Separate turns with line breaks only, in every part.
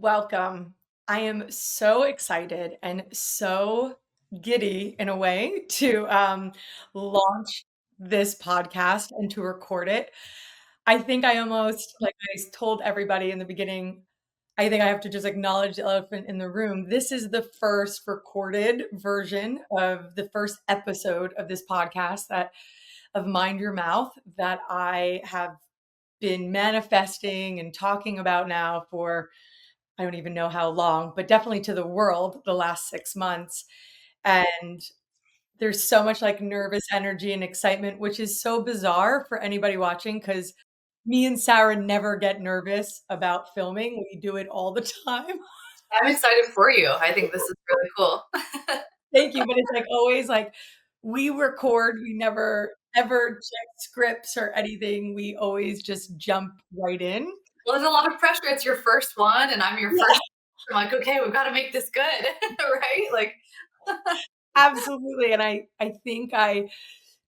welcome. I am so excited and so giddy in a way to launch this podcast and to record it. I think I almost, like I told everybody in the beginning, I think I have to just acknowledge the elephant in the room. This is the first recorded version of the first episode of this podcast that of Mind Your Mouth that I have been manifesting and talking about now for I don't even know how long, but definitely to the world the last 6 months. And there's so much like nervous energy and excitement, which is so bizarre for anybody watching because me and Sarah never get nervous about filming. We do it all the time.
I'm excited for you. I think this is really cool.
Thank you. But it's like always like we record, we never ever check scripts or anything. We always just jump right in.
Well, there's a lot of pressure. It's your first one, and I'm your
Yeah,
first. I'm like, okay, we've got to make this good, right? Like,
absolutely. And I think I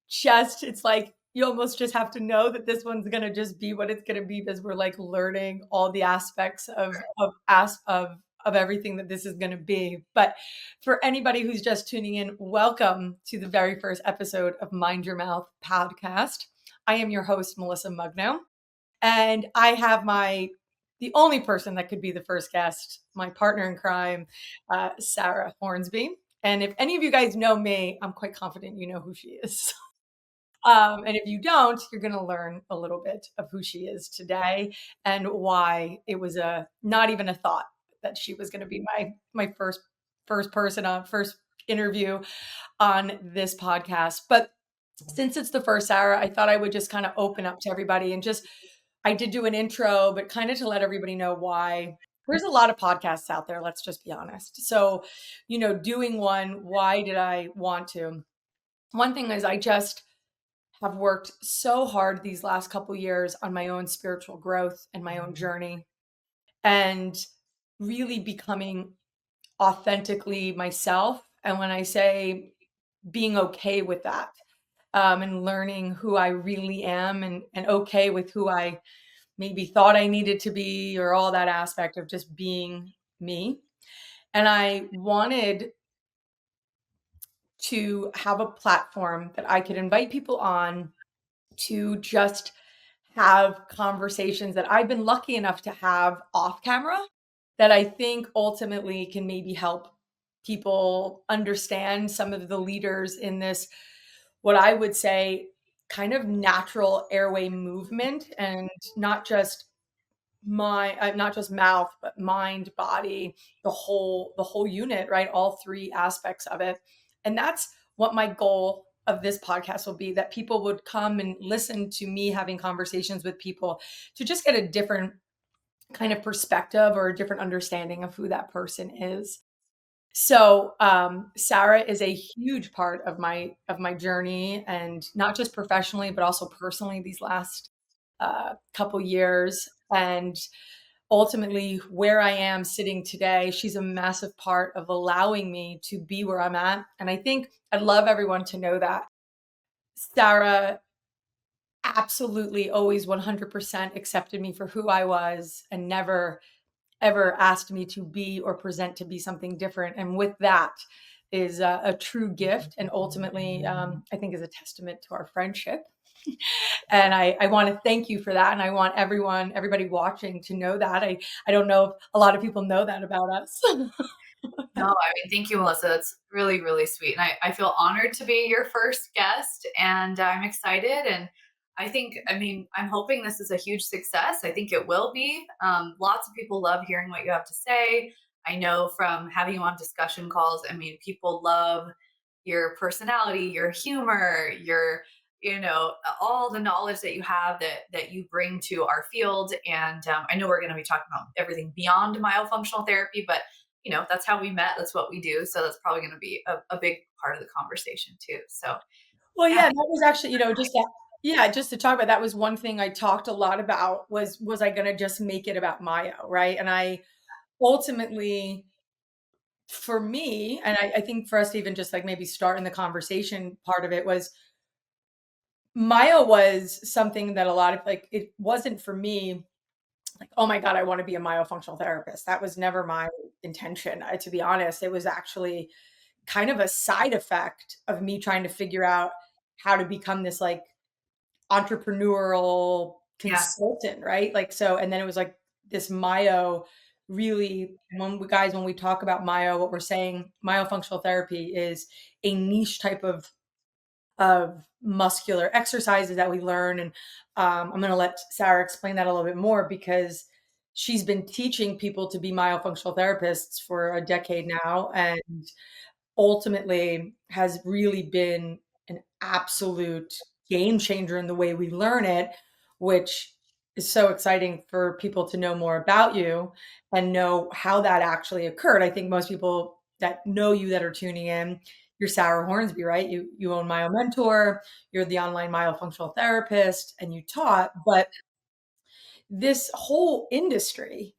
just it's like you almost just have to know that this one's gonna just be what it's gonna be because we're like learning all the aspects of everything that this is gonna be. But for anybody who's just tuning in, welcome to the very first episode of Mind Your Mouth podcast. I am your host, Melissa Mugno, and I have the only person that could be the first guest, my partner in crime, Sarah Hornsby. And if any of you guys know me, I'm quite confident you know who she is. And if you don't, you're going to learn a little bit of who she is today and why it was not even a thought that she was going to be my first person on first interview on this podcast. But since it's the first, Sarah, I thought I would just kind of open up to everybody and just I did do an intro, but kind of to let everybody know why. There's a lot of podcasts out there. Let's just be honest. So, doing one, why did I want to? One thing is I just have worked so hard these last couple years on my own spiritual growth and my own journey and really becoming authentically myself. And when I say being okay with that, and learning who I really am and okay with who I maybe thought I needed to be or all that aspect of just being me. And I wanted to have a platform that I could invite people on to just have conversations that I've been lucky enough to have off camera that I think ultimately can maybe help people understand some of the leaders in this, what I would say, kind of natural airway movement and not just mouth, but mind, body, the whole unit, right? All three aspects of it. And that's what my goal of this podcast will be, that people would come and listen to me having conversations with people to just get a different kind of perspective or a different understanding of who that person is. So Sarah is a huge part of my journey, and not just professionally, but also personally these last couple years. And ultimately, where I am sitting today, she's a massive part of allowing me to be where I'm at. And I think I'd love everyone to know that Sarah absolutely always 100% accepted me for who I was and never ever asked me to be or present to be something different. And with that is a true gift, and ultimately, I think is a testament to our friendship. And I want to thank you for that. And I want everybody watching to know that. I don't know if a lot of people know that about us.
no, I mean, thank you, Melissa. That's really, really sweet. And I feel honored to be your first guest, and I'm excited. And I mean, I'm hoping this is a huge success. I think it will be. Lots of people love hearing what you have to say. I know from having you on discussion calls, I mean, people love your personality, your humor, all the knowledge that you have that you bring to our field. And I know we're going to be talking about everything beyond myofunctional therapy, but that's how we met. That's what we do. So that's probably going to be a big part of the conversation too. So
Well,
yeah,
yeah, that was actually, just to talk about that was one thing I talked a lot about was I going to just make it about Myo, right? And I ultimately, for me, and I think for us to even just like maybe start in the conversation part of it was Myo was something that a lot of like it wasn't for me like, oh my God, I want to be a myofunctional therapist. That was never my intention. To be honest, it was actually kind of a side effect of me trying to figure out how to become this like entrepreneurial
Yeah,
consultant, right? Like, so, and then it was like this myo really, when we talk about myo, what we're saying, myofunctional therapy is a niche type of muscular exercises that we learn. And I'm going to let Sarah explain that a little bit more because she's been teaching people to be myofunctional therapists for a decade now. And ultimately has really been an absolute game changer in the way we learn it, which is so exciting for people to know more about you and know how that actually occurred. I think most people that know you that are tuning in, you're Sarah Hornsby, right? You own MyoMentor, you're the online myofunctional therapist, and you taught, but this whole industry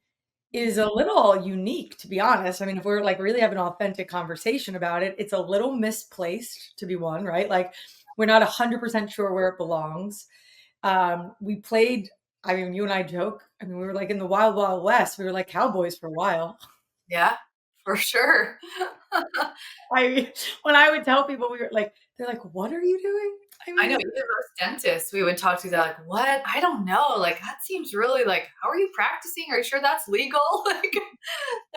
is a little unique, to be honest. I mean, if we're like really have an authentic conversation about it, it's a little misplaced to be one, right? Like we're not 100% sure where it belongs. We played, I mean, you and I joke. I mean, we were like in the wild, wild west. We were like cowboys for a while.
yeah, for sure.
I when I would tell people we were like, they're like, "What are you doing?" I
I know
mean,
even most dentists we would talk to, they're like, "What? I don't know. Like, that seems really like, how are you practicing? Are you sure that's legal?" Like,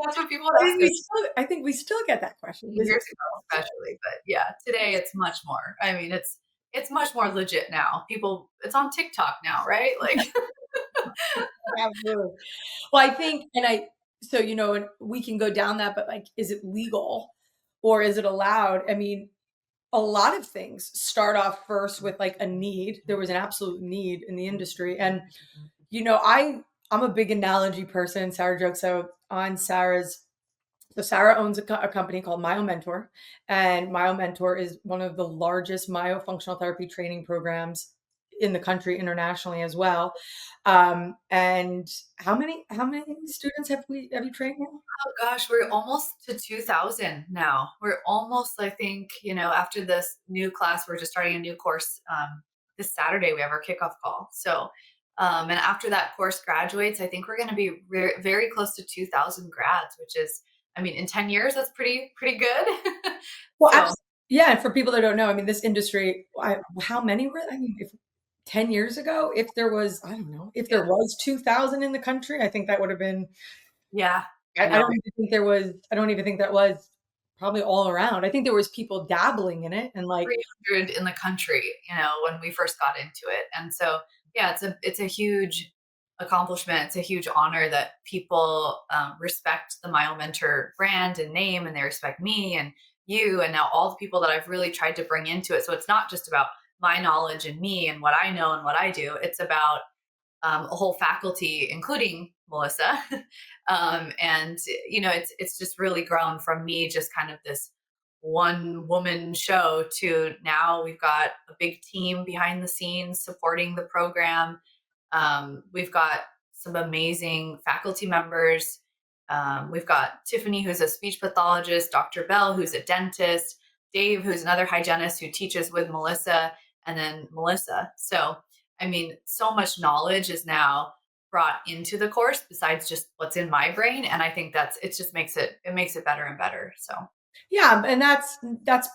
that's what people would ask us
I think we still get that question. Is it
years ago, especially. But yeah, today it's much more. I mean, it's much more legit now. People, it's on TikTok now, right? Like,
absolutely. Well, I think, and I, so, and we can go down that, but like, is it legal or is it allowed? I mean, a lot of things start off first with like a need. There was an absolute need in the industry. And, I'm a big analogy person. Sarah jokes. So Sarah owns a company called MyoMentor, and MyoMentor is one of the largest myofunctional therapy training programs in the country, internationally as well. And how many students have you trained now?
oh gosh, we're almost to 2,000 now. We're almost, I think, after this new class, we're just starting a new course. This Saturday, we have our kickoff call. So, and after that course graduates, I think we're going to be very close to 2,000 grads, which is, I mean, in 10 years, that's pretty good.
Well,
So,
yeah. And for people that don't know, I mean, this industry, how many were? I mean, if 10 years ago, if there was, I don't know, if there
yeah,
was 2,000 in the country, I think that would have been.
yeah, I
I
know.
don't even think there was. I don't even think that was probably all around. I think there was people dabbling in it and like,
300 in the country, when we first got into it. And so, yeah, it's a huge accomplishment. It's a huge honor that people respect the MyoMentor brand and name, and they respect me and you, and now all the people that I've really tried to bring into it. So it's not just about my knowledge and me and what I know and what I do. It's about a whole faculty, including Melissa. And it's just really grown from me, just kind of this one woman show, to now we've got a big team behind the scenes supporting the program. We've got some amazing faculty members. We've got Tiffany, who's a speech pathologist, Dr. Bell, who's a dentist, Dave, who's another hygienist who teaches with Melissa, and then Melissa. So, I mean, so much knowledge is now brought into the course besides just what's in my brain. And I think it just makes it better and better. So,
yeah, and that's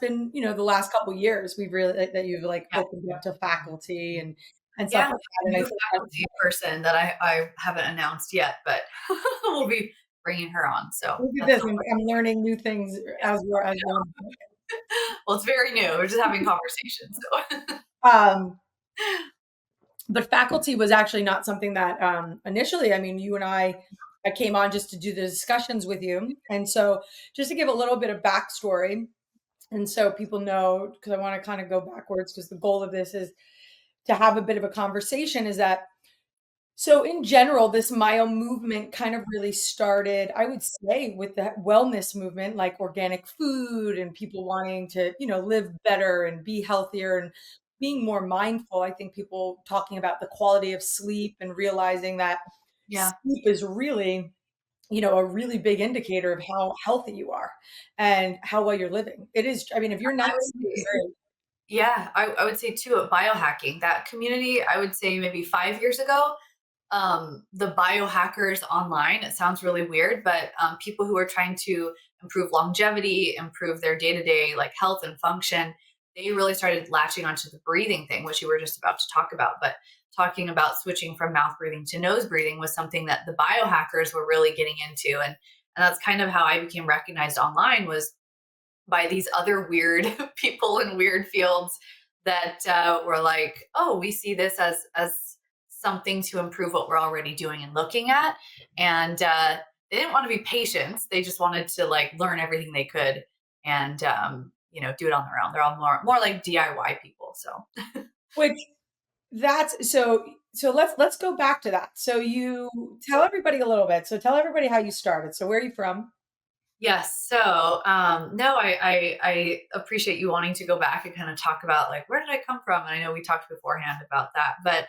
been, the last couple years we've really that you've like
yeah.
opened up to faculty and stuff
Yeah,
like
we
that.
have
And
a
I
new
think that's
faculty person that I haven't announced yet, but we'll be bringing her on. So
look at
that's
this.
so
I'm learning new things as we're
well, it's very new. We're just having conversations. So
um but faculty was actually not something that initially, I mean, you and I came on just to do the discussions with you. And so just to give a little bit of backstory, and so people know, because I want to kind of go backwards, because the goal of this is to have a bit of a conversation, is that so in general, this myo movement kind of really started, I would say, with the wellness movement, like organic food and people wanting to, live better and be healthier and being more mindful. I think people talking about the quality of sleep and realizing that
yeah,
sleep is really, a really big indicator of how healthy you are and how well you're living. It is, I mean, if you're not
I would
sleeping
say,
great,
yeah, I would say too, biohacking, that community, I would say maybe 5 years ago, the biohackers online. It sounds really weird, but people who are trying to improve longevity, improve their day to day like health and function, they really started latching onto the breathing thing, which you were just about to talk about. But talking about switching from mouth breathing to nose breathing was something that the biohackers were really getting into, and that's kind of how I became recognized online, was by these other weird people in weird fields that were like, oh, we see this as something to improve what we're already doing and looking at, and they didn't want to be patients. They just wanted to like learn everything they could and do it on their own. They're all more like DIY people. So
Which that's so let's go back to that. So you tell everybody a little bit. So tell everybody how you started. So where are you from?
yes. So no, I appreciate you wanting to go back and kind of talk about like where did I come from. And I know we talked beforehand about that, but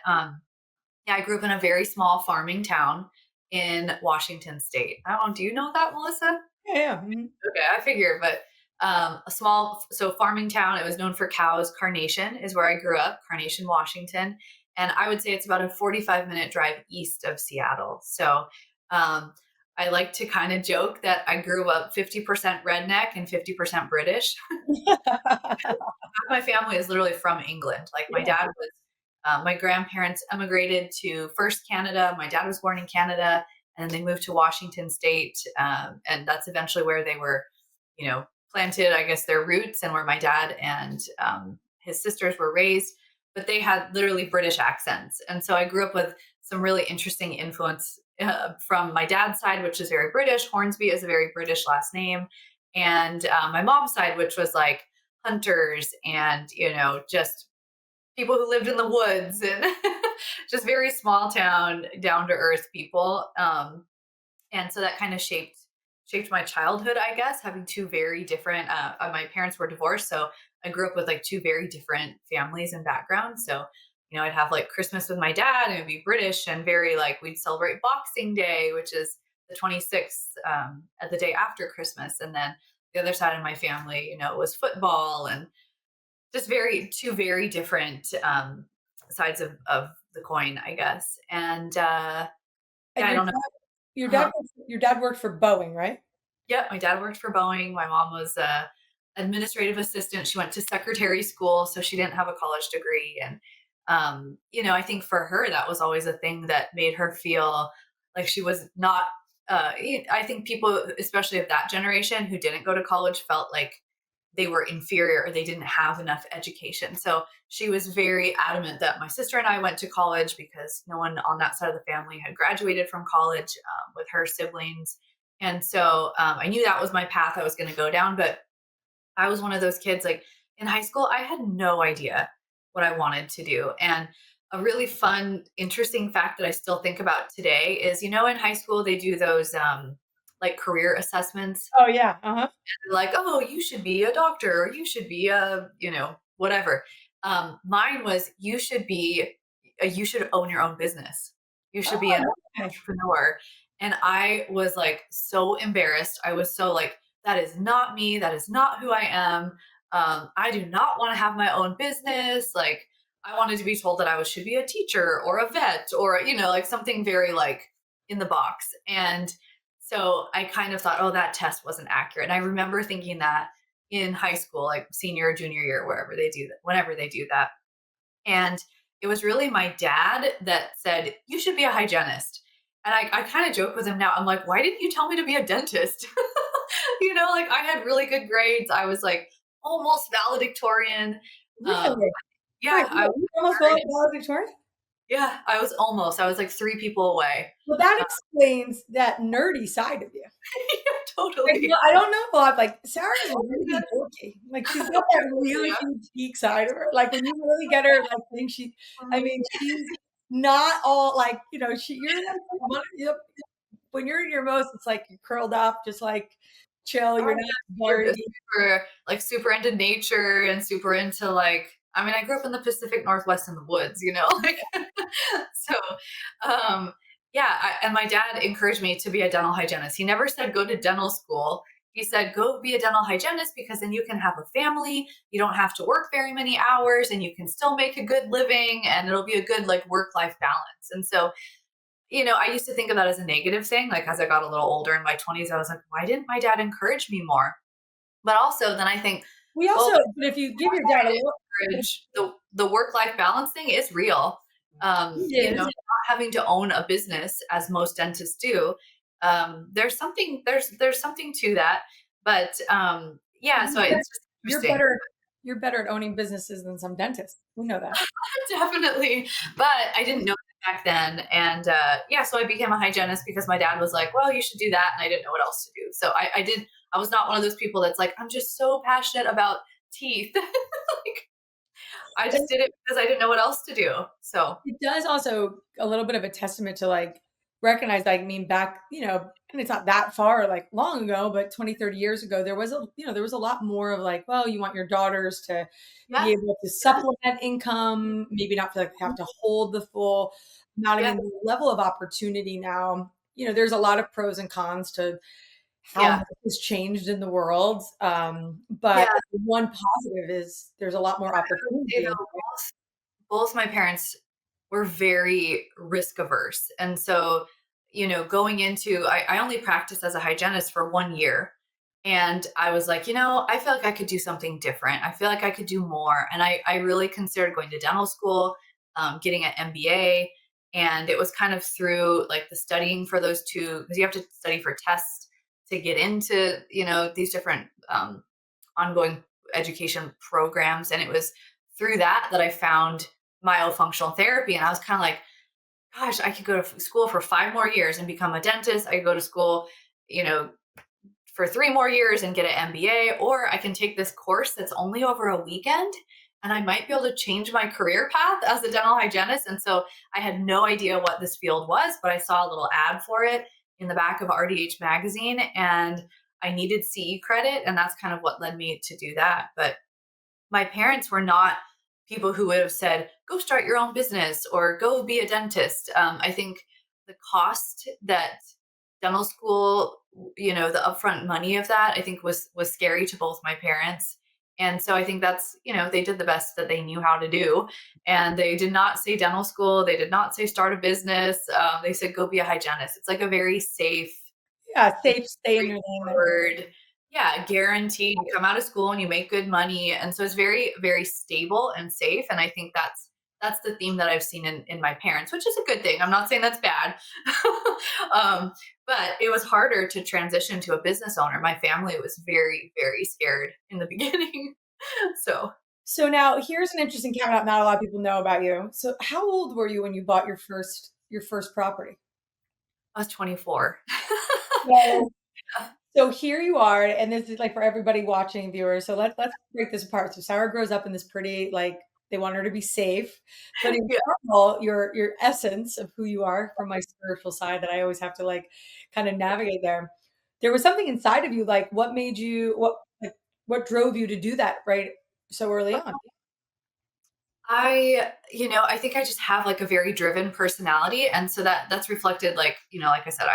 yeah, I grew up in a very small farming town in Washington State. I don't know, do you know that, Melissa?
Yeah, yeah. Mhm.
Okay, I figure, but a small, so farming town. It was known for cows. Carnation is where I grew up, Carnation, Washington, and I would say it's about a 45-minute drive east of Seattle. So um, I like to kind of joke that I grew up 50% redneck and 50% British. My family is literally from England. Like my
Yeah.
dad was, my grandparents emigrated to first Canada. My dad was born in Canada, and then they moved to Washington State, and that's eventually where they were, planted. I guess their roots, and where my dad and his sisters were raised. But they had literally British accents, and so I grew up with some really interesting influence from my dad's side, which is very British. Hornsby is a very British last name, and my mom's side, which was like hunters and just people who lived in the woods and just very small town down to earth people, and so that kind of shaped my childhood, I guess, having two very different my parents were divorced, so I grew up with like two very different families and backgrounds. So I'd have like Christmas with my dad and it would be British and very like we'd celebrate Boxing Day, which is the 26th, at the day after Christmas, and then the other side of my family was football, and just two very different sides of the coin, I guess. And yeah,
And
I don't know. Uh-huh.
your dad worked for Boeing, right?
Yeah, my dad worked for Boeing. My mom was a administrative assistant. She went to secretary school, so she didn't have a college degree. And I think for her that was always a thing that made her feel like she was not. I think people, especially of that generation, who didn't go to college, felt like they were inferior or they didn't have enough education. So she was very adamant that my sister and I went to college because no one on that side of the family had graduated from college with her siblings. And so I knew that was my path I was going to go down. But I was one of those kids, like in high school, I had no idea what I wanted to do. And a really fun, interesting fact that I still think about today is, in high school, they do those like career assessments,
Oh, yeah. Uh-huh.
like, oh, you should be a doctor or you should be a, whatever. Mine was you should own your own business. You should be an
Oh, okay.
entrepreneur. And I was like so embarrassed. I was so like, that is not me. That is not who I am. I do not want to have my own business. Like I wanted to be told that I should be a teacher or a vet or, like something very like in the box. And so I kind of thought, oh, that test wasn't accurate. And I remember thinking that in high school, like senior or junior year, wherever they do that, whenever they do that. And it was really my dad that said, you should be a hygienist. And I kind of joke with him now. I'm like, why didn't you tell me to be a dentist? Like I had really good grades. I was like almost valedictorian. Um,
Really? Wait,
yeah, I was
you almost
very,
valedictorian?
yeah, I was almost. I was like three people away.
Well, that explains that nerdy side of you.
Yeah,
Like,
totally.
well, I don't know a lot, like, Sarah's really dorky. Like, she's got that really
Yeah.
huge geek side of her. Like, when you really get her, like, think I mean, she's not all like, you're like one when you're in your most, it's like you're curled up, just like chill.
Oh,
You're not
we're
very,
super into nature and super into like I mean, I grew up in the Pacific Northwest in the woods, like so um yeah, and my dad encouraged me to be a dental hygienist. He never said go to dental school. He said go be a dental hygienist because then you can have a family. You don't have to work very many hours and you can still make a good living and it'll be a good like work-life balance. And so I used to think of that as a negative thing. Like as I got a little older in my 20s, I was like, why didn't my dad encourage me more? But also then I think,
We
well,
also but if you give your dad a little
encourage the work-life balance thing is real.
it is,
Not having to own a business as most dentists do. There's something to that. But yeah, so it's just
you're
interesting.
better you're better at owning businesses than some dentists. We know that.
Definitely. But I didn't know that back then. And yeah, so I became a hygienist because my dad was like, well, you should do that. And I didn't know what else to do. So I was not one of those people that's like, I'm just so passionate about teeth. Like, I just did it because I didn't know what else to do. So,
It does also a little bit of a testament to, like, recognize, like, I mean, back, and it's not that far, like, long ago, but 20, 30 years ago, there was a lot more of like, well, you want your daughters to
yeah.
be able to supplement income, maybe not feel like they have to hold the full amount. I
Yeah.
mean, the level of opportunity now, there's a lot of pros and cons to how
Yeah.
much has changed in the world.
Yeah.
But one positive is there's a lot more
I would say
opportunity.
though, both my parents were very risk averse. And so, going into, I only practiced as a hygienist for 1 year. And I was like, I feel like I could do something different. I feel like I could do more. And I really considered going to dental school, getting an MBA. And it was kind of through like the studying for those two, because you have to study for tests to get into, these different ongoing education programs. And it was through that I found myofunctional therapy. And I was kind of like, gosh, I could go to school for 5 more years and become a dentist. I could go to school, you know, for 3 more years and get an MBA, or I can take this course that's only over a weekend and I might be able to change my career path as a dental hygienist. And so I had no idea what this field was, but I saw a little ad for it in the back of RDH magazine and I needed CE credit. And that's kind of what led me to do that. But my parents were not people who would have said, go start your own business or go be a dentist. I think the cost that dental school, the upfront money of that, I think was scary to both my parents. And so I think that's, they did the best that they knew how to do. And they did not say dental school. They did not say start a business. They said go be a hygienist. It's like a very safe,
Yeah, safe, stay in your lane there.
straightforward, yeah, guaranteed. You come out of school and you make good money, and so it's very, very stable and safe. And I think that's the theme that I've seen in my parents, which is a good thing. I'm not saying that's bad, um, but it was harder to transition to a business owner. My family was very, very scared in the beginning. So
So now here's an interesting caveat not a lot of people know about you. So how old were you when you bought your first property?
I was 24.
So so here you are, and this is like for everybody watching viewers. So let's break this apart. So Sarah grows up in this pretty, like, they want her to be safe, but in
Yeah.
general, your essence of who you are from my spiritual side that I always have to like kind of navigate there. There was something inside of you, like what made you what drove you to do that right so early on?
I think I just have like a very driven personality. And so that's reflected like, like I said,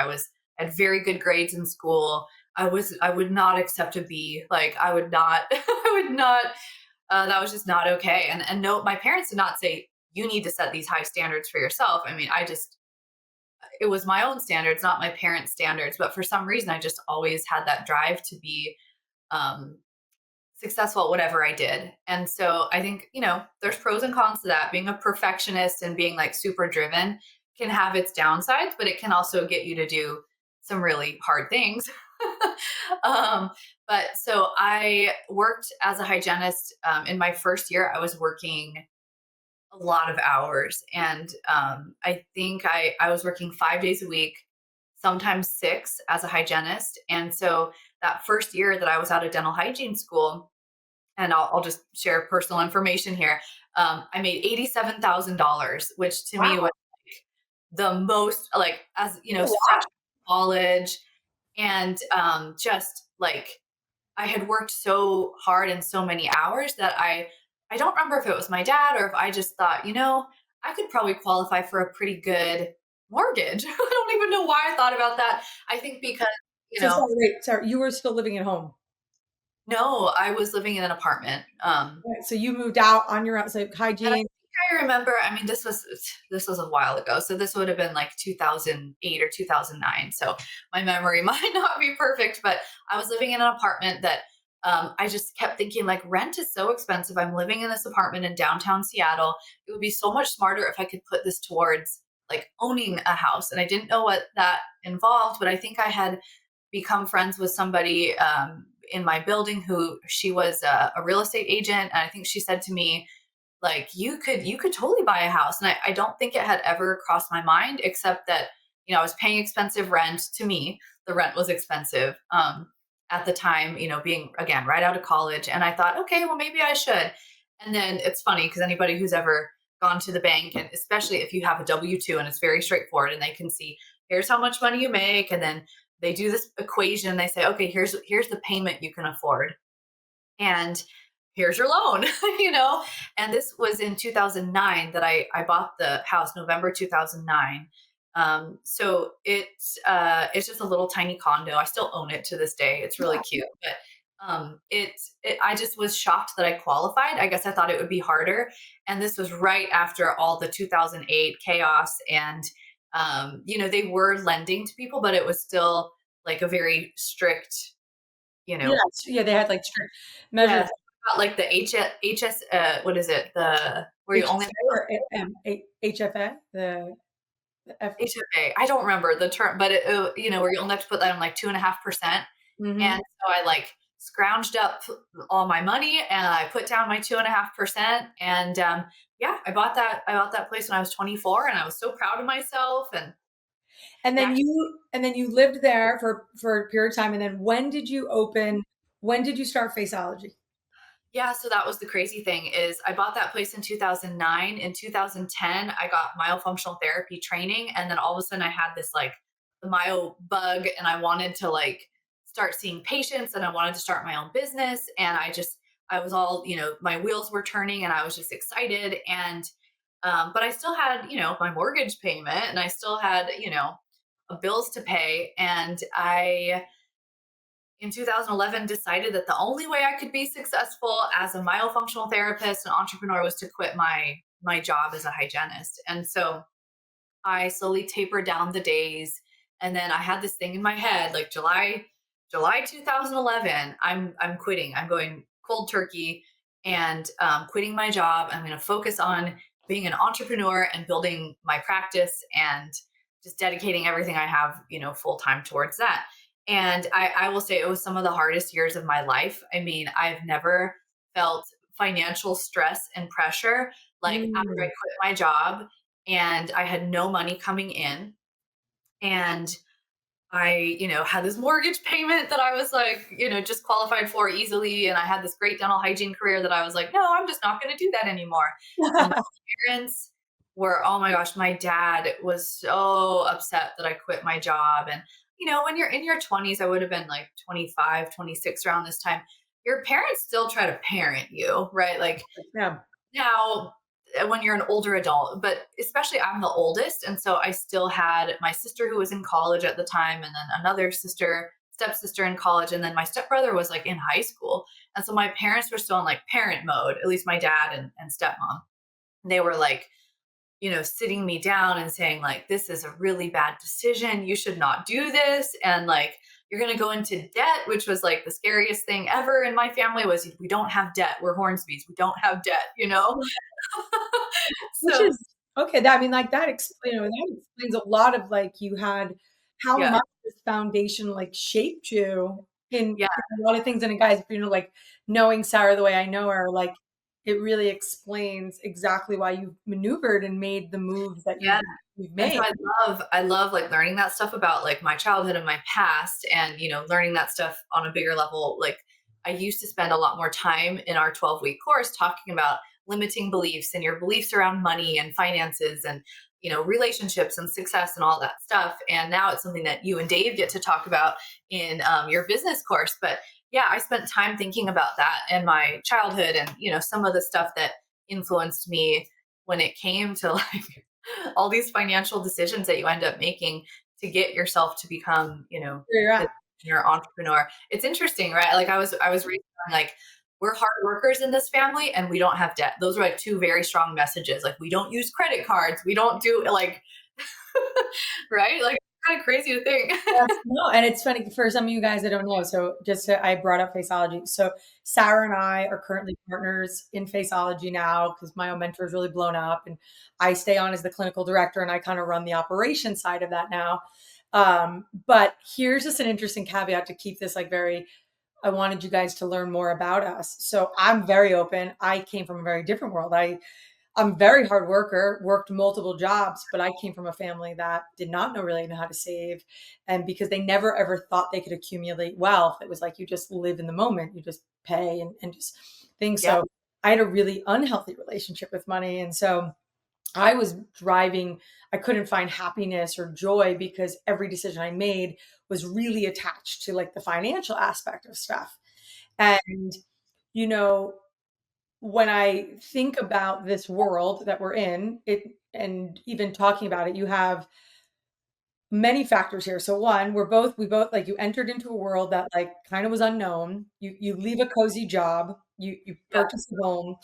had very good grades in school. I would not accept a B. Like I would not, I would not, that was just not okay. And no, my parents did not say, you need to set these high standards for yourself. I mean, it was my own standards, not my parents' standards. But for some reason, I just always had that drive to be, um, successful at whatever I did. And so I think, there's pros and cons to that. Being a perfectionist and being like super driven can have its downsides, but it can also get you to do some really hard things. um, but so I worked as a hygienist. In my first year, I was working a lot of hours. And I think I was working 5 days a week, sometimes six as a hygienist. And so that first year that I was out of dental hygiene school, and I'll just share personal information here. I made $87,000, which to me was
Wow.
the most, like, as
Oh,
fresh
wow.
college, and just like I had worked so hard and so many hours that I don't remember if it was my dad or if I just thought, I could probably qualify for a pretty good mortgage. I don't even know why I thought about that. I think because you
So
know
sorry, wait, sorry, you were still living at home.
no, I was living in an apartment.
Right, so you moved out on your own, so
And I
hygiene.
I remember, I mean, this was a while ago, so this would have been like 2008 or 2009. So my memory might not be perfect, but I was living in an apartment that I just kept thinking like rent is so expensive. I'm living in this apartment in downtown Seattle. It would be so much smarter if I could put this towards like owning a house. And I didn't know what that involved, but I think I had become friends with somebody in my building who she was a real estate agent. And I think she said to me, like you could totally buy a house. And I don't think it had ever crossed my mind, except that, I was paying expensive rent. To me, the rent was expensive at the time, being again right out of college. And I thought, okay, well, maybe I should. And then it's funny because anybody who's ever gone to the bank, and especially if you have a W-2 and it's very straightforward and they can see here's how much money you make, and then they do this equation, they say, okay, here's the payment you can afford, and here's your loan, you know? And this was in 2009 that I bought the house, November 2009. So it's just a little tiny condo. I still own it to this day. It's really cute, but I just was shocked that I qualified. I guess I thought it would be harder. And this was right after all the 2008 chaos. And, they were lending to people, but it was still like a very strict, you know,
Yes, yeah, they had, like, strict measures.
yes, about like the HS, what is it? The where you only have
HSA or HFA? The F
HFA. I don't remember the term, but where you only have to put that in like 2.5%. And
Mhm.
so I like scrounged up all my money and I put down my 2.5%. And yeah, I bought that place when I was 24, and I was so proud of myself. And
And
it
then
actually,
you lived there for a period of time, and then when did you start Faceology?
yeah, so that was the crazy thing is I bought that place in 2009. In 2010, I got myofunctional therapy training, and then all of a sudden I had this like the myo bug, and I wanted to like start seeing patients, and I wanted to start my own business, and I was all, my wheels were turning, and I was just excited. And but I still had, my mortgage payment, and I still had, bills to pay. And I in 2011 decided that the only way I could be successful as a myofunctional therapist and entrepreneur was to quit my job as a hygienist. And so I slowly tapered down the days, and then I had this thing in my head like July 2011, I'm quitting. I'm going cold turkey and quitting my job. I'm going to focus on being an entrepreneur and building my practice and just dedicating everything I have, full time towards that. And I will say it was some of the hardest years of my life. I mean, I've never felt financial stress and pressure like after I
Mm.
quit my job and I had no money coming in. And I, had this mortgage payment that I was like, just qualified for easily. And I had this great dental hygiene career that I was like, no, I'm just not going to do that anymore. And my parents were, oh my gosh, my dad was so upset that I quit my job. And, when you're in your 20s, I would have been like 25, 26 around this time. Your parents still try to parent you, right? Like,
Yeah.
now, when you're an older adult, but especially I'm the oldest. And so I still had my sister who was in college at the time, and then another stepsister in college. And then my stepbrother was like in high school. And so my parents were still in like parent mode, at least my dad and stepmom. They were like, sitting me down and saying, like, this is a really bad decision. You should not do this. And like, you're going to go into debt, which was like the scariest thing ever in my family was we don't have debt. We're Hornsbys. We don't have debt.
Which
So
is okay, that I mean, like, that explains a lot of, like, you had how
yeah,
much this foundation, like, shaped you
yeah,
in a lot of things, and it guys, like, knowing Sarah the way I know her, like, it really explains exactly why you maneuvered and made the moves that
yeah.
you've
And so
made.
I love like learning that stuff about like my childhood and my past, and learning that stuff on a bigger level. Like I used to spend a lot more time in our 12-week course talking about limiting beliefs and your beliefs around money and finances and relationships and success and all that stuff. And now it's something that you and Dave get to talk about in your business course. But yeah, I spent time thinking about that in my childhood, and some of the stuff that influenced me when it came to like all these financial decisions that you end up making to get yourself to become,
Where you're
the
at.
your entrepreneur. It's interesting, right? Like I was raised on like we're hard workers in this family and we don't have debt. Those are like two very strong messages. Like we don't use credit cards. We don't do like, right? Like kind of crazy to think.
Yes, no, and it's funny for some of you guys that don't know. So I brought up Faceology. So Sarah and I are currently partners in Faceology now because my own mentor is really blown up, and I stay on as the clinical director, and I kind of run the operation side of that now. But here's just an interesting caveat to keep this like very. I wanted you guys to learn more about us. So I'm very open. I came from a very different world. I'm a very hard worker, worked multiple jobs, but I came from a family that did not really know how to save. And because they never ever thought they could accumulate wealth, it was like you just live in the moment, you just pay and just things.
Yeah.
So I had a really unhealthy relationship with money. And so I was driving, I couldn't find happiness or joy because every decision I made was really attached to like the financial aspect of stuff. And, you know, when I think about this world that we're in, it and even talking about it, you have many factors here. So one, we both like you entered into a world that like kind of was unknown. You leave a cozy job, you
Yeah.
purchase a home,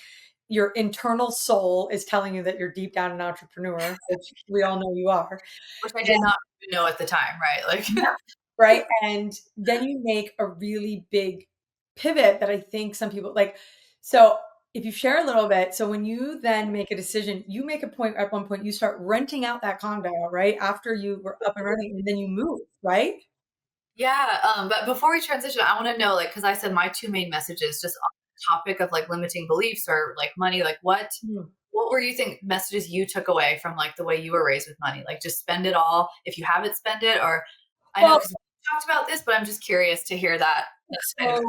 your internal soul is telling you that you're deep down an entrepreneur, which we all know you are.
Which I did not even know at the time, right? Like,
Yeah. Right? And then you make a really big pivot that I think some people like. So if you share a little bit, so when you then make a decision, you make a point at one point, you start renting out that condo, right? After you were up and running, and then you move, right?
yeah. But before we transition, I want to know, like, because I said my two main messages just on the topic of like limiting beliefs or like money, like
Hmm.
what were you think messages you took away from like the way you were raised with money? Like just spend it all. If you have it, spend it. Or I know
Well,
because we talked about this, but I'm just curious to hear that side of it.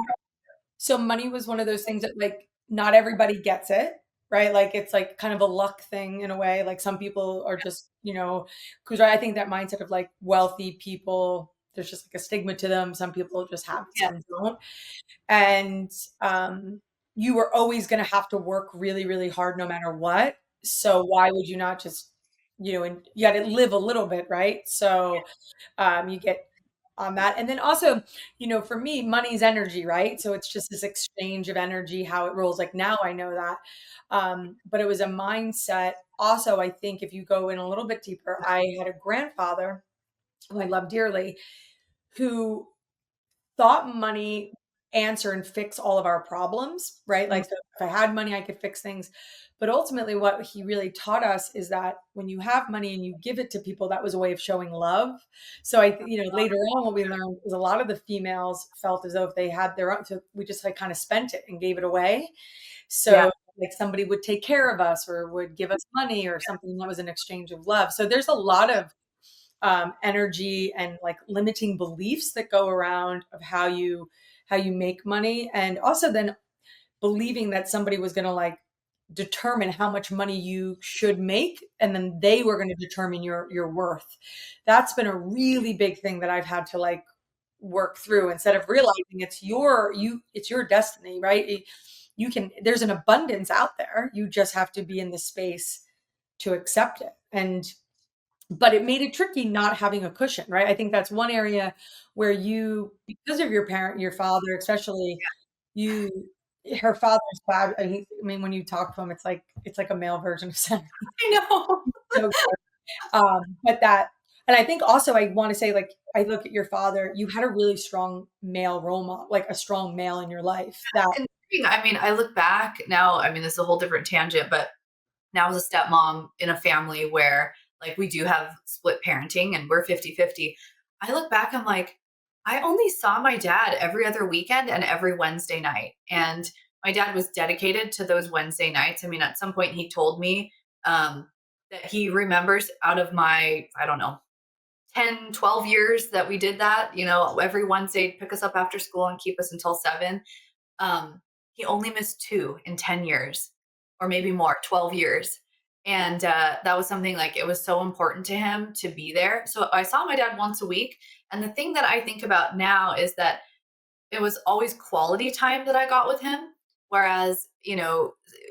so So money was one of those things that like not everybody gets it, right? Like it's like kind of a luck thing in a way. Like some people are just, because I think that mindset of like wealthy people, there's just like a stigma to them. Some people just have it,
Yeah.
some don't. And you were always going to have to work really, really hard no matter what. So why would you not just, and you got to live a little bit, right? So you get on that. And then also, for me, money is energy, right? So it's just this exchange of energy, how it rolls. Like now I know that. But it was a mindset. Also, I think if you go in a little bit deeper, I had a grandfather who I love dearly who thought money answer and fix all of our problems, right?
Mm,
Like, so if I had money, I could fix things. But ultimately, what he really taught us is that when you have money and you give it to people, that was a way of showing love. So later on, what we learned is a lot of the females felt as though if they had their own, so we just like kind of spent it and gave it away.
yeah.
So like somebody would take care of us or would give us money or something that was an exchange of love. So there's a lot of energy and like limiting beliefs that go around of how you make money, and also then believing that somebody was going to like determine how much money you should make, and then they were going to determine your worth. That's been a really big thing that I've had to like work through, instead of realizing it's your destiny, right? You can there's an abundance out there, you just have to be in the space to accept it. And but it made it tricky not having a cushion, right? I think that's one area where because of your father, especially you, her father's fab. I mean, when you talk to him, it's like a male version of Sam.
I know.
So, but that, and I think also I want to say, like, I look at your father. You had a really strong male role model, like a strong male in your life. That
And I mean, I look back now, I mean, this is a whole different tangent, but now as a stepmom in a family where like we do have split parenting and we're 50-50, I look back, I'm like, I only saw my dad every other weekend and every Wednesday night. And my dad was dedicated to those Wednesday nights. I mean, at some point he told me that he remembers out of my, I don't know, 10, 12 years that we did that, every Wednesday, pick us up after school and keep us until 7. um, he only missed 2 in 10 years, or maybe more, 12 years. And that was something like it was so important to him to be there. So I saw my dad once a week. And the thing that I think about now is that it was always quality time that I got with him. Whereas,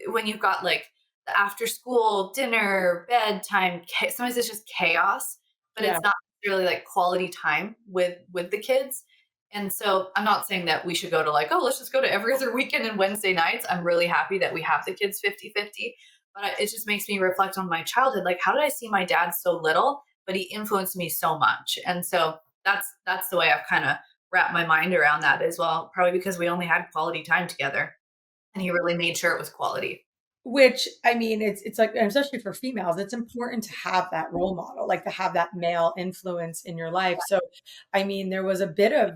when you've got like the after school dinner, bedtime, sometimes it's just chaos, but
yeah,
it's not really like quality time with the kids. And so I'm not saying that we should go to like, oh, let's just go to every other weekend and Wednesday nights. I'm really happy that we have the kids 50-50. But it just makes me reflect on my childhood. Like, how did I see my dad so little, but he influenced me so much? And so that's the way I've kind of wrapped my mind around that as well. Probably because we only had quality time together, and he really made sure it was quality.
Which, I mean, it's like, and especially for females, it's important to have that role model, like to have that male influence in your life. So, I mean, there was a bit of,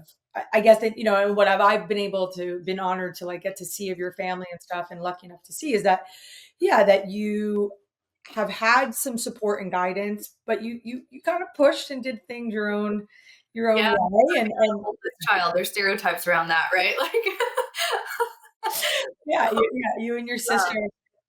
I guess that, and what I've been able to, been honored to like get to see of your family and stuff, and lucky enough to see is that, yeah, that you have had some support and guidance, but you kind of pushed and did things your own
Yeah,
way.
like the
And
oldest child, there's stereotypes around that, right? Like,
yeah, you and your
um,
sister,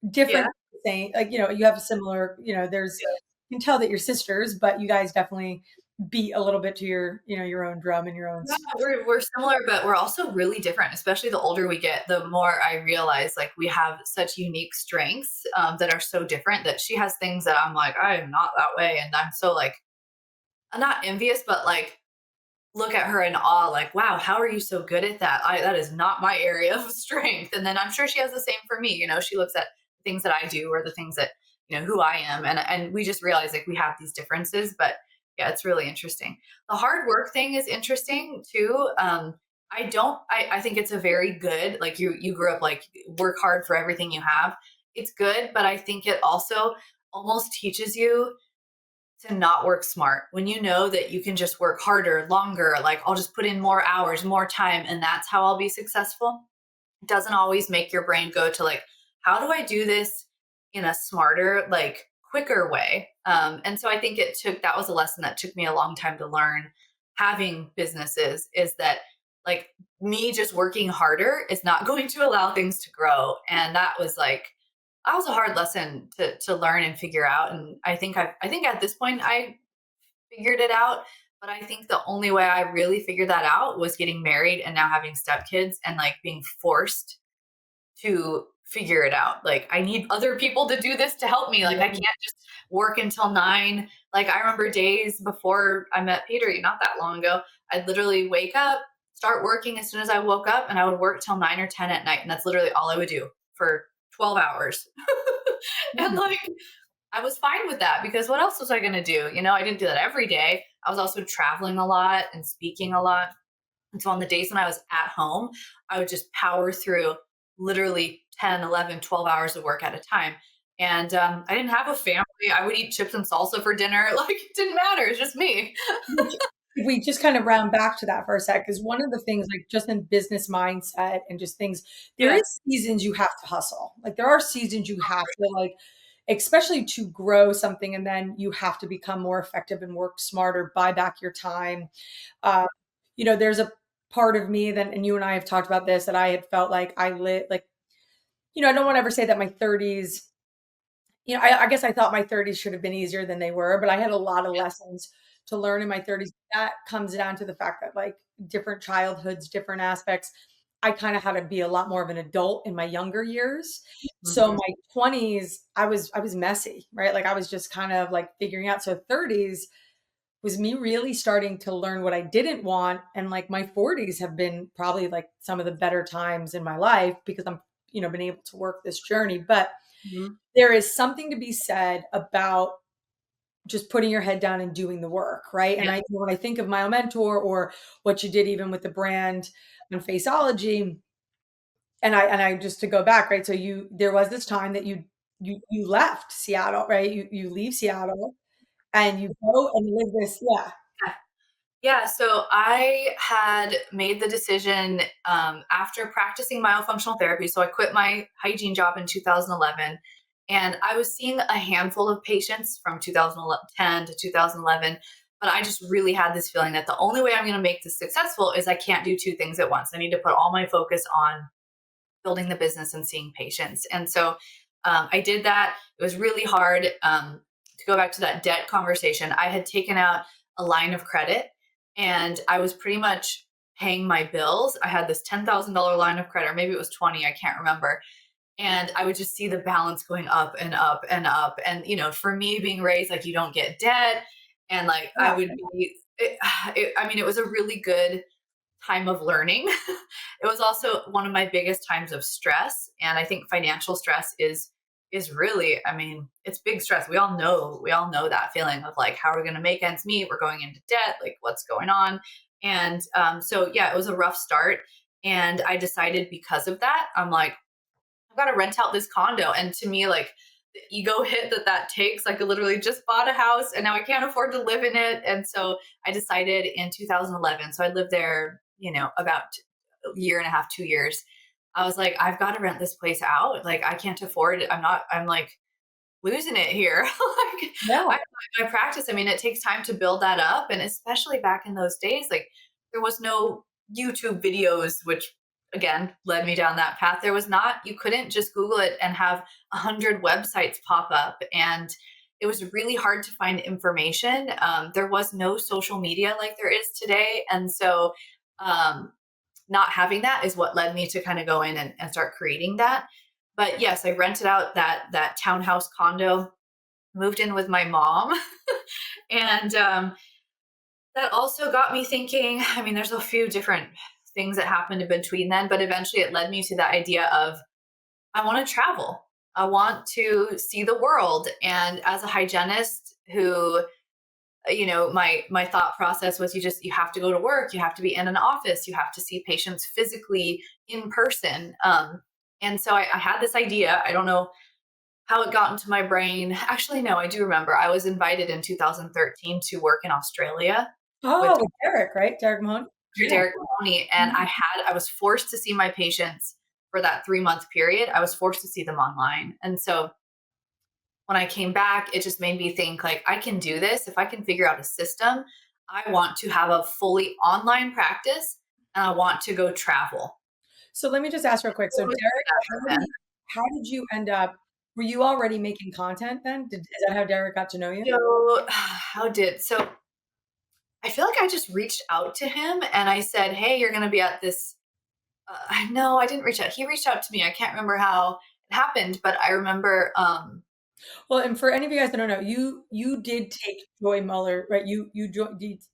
yeah,
different thing, like, you have a similar, there's,
yeah.
you can tell that you're sisters, but you guys definitely beat a little bit to your own drum and your own
Yeah, we're similar, but we're also really different, especially the older we get, the more I realize, like, we have such unique strengths, that are so different that she has things that I'm like, "I am not that way," and I'm so, like I'm not envious, but, like, look at her in awe, like, "Wow, how are you so good at that? That is not my area of strength." And then I'm sure she has the same for me, she looks at things that I do or the things that, who I am, and we just realize, like, we have these differences, but yeah, it's really interesting. The hard work thing is interesting too. I think it's a very good, like, you grew up, like, work hard for everything you have. It's good, but I think it also almost teaches you to not work smart when you know that you can just work harder, longer, like, I'll just put in more hours, more time, and that's how I'll be successful. It doesn't always make your brain go to, like, how do I do this in a smarter, like, quicker way? And so I think that was a lesson that took me a long time to learn having businesses, is that, like, me just working harder is not going to allow things to grow. And that was a hard lesson to learn and figure out. And I think at this point I figured it out. But I think the only way I really figured that out was getting married and now having stepkids and, like, being forced to figure it out. Like, I need other people to do this to help me. Like, I
yeah.
can't just work until 9. Like, I remember days before I met Peter, not that long ago, I'd literally wake up, start working as soon as I woke up, and I would work till 9 or 10 at night. And that's literally all I would do for 12 hours. And,
Yeah.
like, I was fine with that because what else was I going to do? I didn't do that every day. I was also traveling a lot and speaking a lot. And so on the days when I was at home, I would just power through literally 10, 11, 12 hours of work at a time. And I didn't have a family. I would eat chips and salsa for dinner. Like, it didn't matter. It's just me.
Which, if we just kind of round back to that for a sec, because one of the things, like just in business mindset and just things, there
Yeah.
is seasons you have to hustle. Like there are seasons you have to like, especially to grow something, and then you have to become more effective and work smarter, buy back your time. Uh, there's a part of me that, and you and I have talked about this, that I had felt like I lit like, I don't want to ever say that my 30s, I guess I thought my 30s should have been easier than they were, but I had a lot of lessons to learn in my 30s. That comes down to the fact that like different childhoods, different aspects, I kind of had to be a lot more of an adult in my younger years. So
Mhm.
my 20s, I was messy, right? Like I was just kind of like figuring out. So 30s was me really starting to learn what I didn't want. And like my 40s have been probably like some of the better times in my life because I'm, been able to work this journey. But
Mhm.
there is something to be said about just putting your head down and doing the work, right? And
Yeah.
when I think of MyoMentor or what you did even with the brand on Faceology, and I just to go back, right? So there was this time that you left Seattle, right? You leave Seattle and you go and live this, yeah.
Yeah, so I had made the decision, after practicing myofunctional therapy. So I quit my hygiene job in 2011, and I was seeing a handful of patients from 2010 to 2011. But I just really had this feeling that the only way I'm going to make this successful is I can't do two things at once. I need to put all my focus on building the business and seeing patients. And so I did that. It was really hard. To go back to that debt conversation, I had taken out a line of credit and I was pretty much paying my bills. I had this $10,000 line of credit, or maybe it was 20, I can't remember. And I would just see the balance going up and up and up. And, for me being raised, like, you don't get debt. And like, I
Yeah.
would be, I mean, it was a really good time of learning. It was also one of my biggest times of stress, and I think financial stress is really, I mean, it's big stress. We all know that feeling of like, how are we going to make ends meet? We're going into debt. Like, what's going on? And so, yeah, it was a rough start. And I decided because of that, I'm like, I've got to rent out this condo. And to me, like, the ego hit that takes, like, I literally just bought a house and now I can't afford to live in it. And so I decided in 2011. So I lived there, about a year and a half, 2 years. I was like, I've got to rent this place out. Like, I can't afford it. I'm like losing it here. Like,
Yeah.
I practice. I mean, it takes time to build that up. And especially back in those days, like, there was no YouTube videos, which again led me down that path. There was not, you couldn't just Google it and have 100 websites pop up. And it was really hard to find information. There was no social media like there is today. And so, um, not having that is what led me to kind of go in and start creating that. But yes, I rented out that townhouse condo, moved in with my mom, and that also got me thinking. I mean, there's a few different things that happened in between then, but eventually it led me to the idea of I want to travel. I want to see the world. And as a hygienist who, my thought process was, you have to go to work, you have to be in an office, you have to see patients physically in person. And so I had this idea. I don't know how it got into my brain. Actually, no, I do remember. I was invited in 2013 to work in Australia with
Oh, with Derek, right? Derek Mahoney?
Dr.
Yeah.
Derek Mahoney, and
Mhm.
I was forced to see my patients for that 3 month period. I was forced to see them online, and so when I came back, it just made me think, like, I can do this if I can figure out a system. I want to have a fully online practice, and I want to go travel.
So let me just ask real quick. So
Totally
Derek,
that back then.
how did you end up were you already making content then? Is that how Derek got to know you?
So, I feel like I just reached out to him and I said, "Hey, you're going to be at this." No, I didn't reach out. He reached out to me. I can't remember how it happened, but I remember.
Well, and for any of you guys that don't know, you did take Joy Muller, right?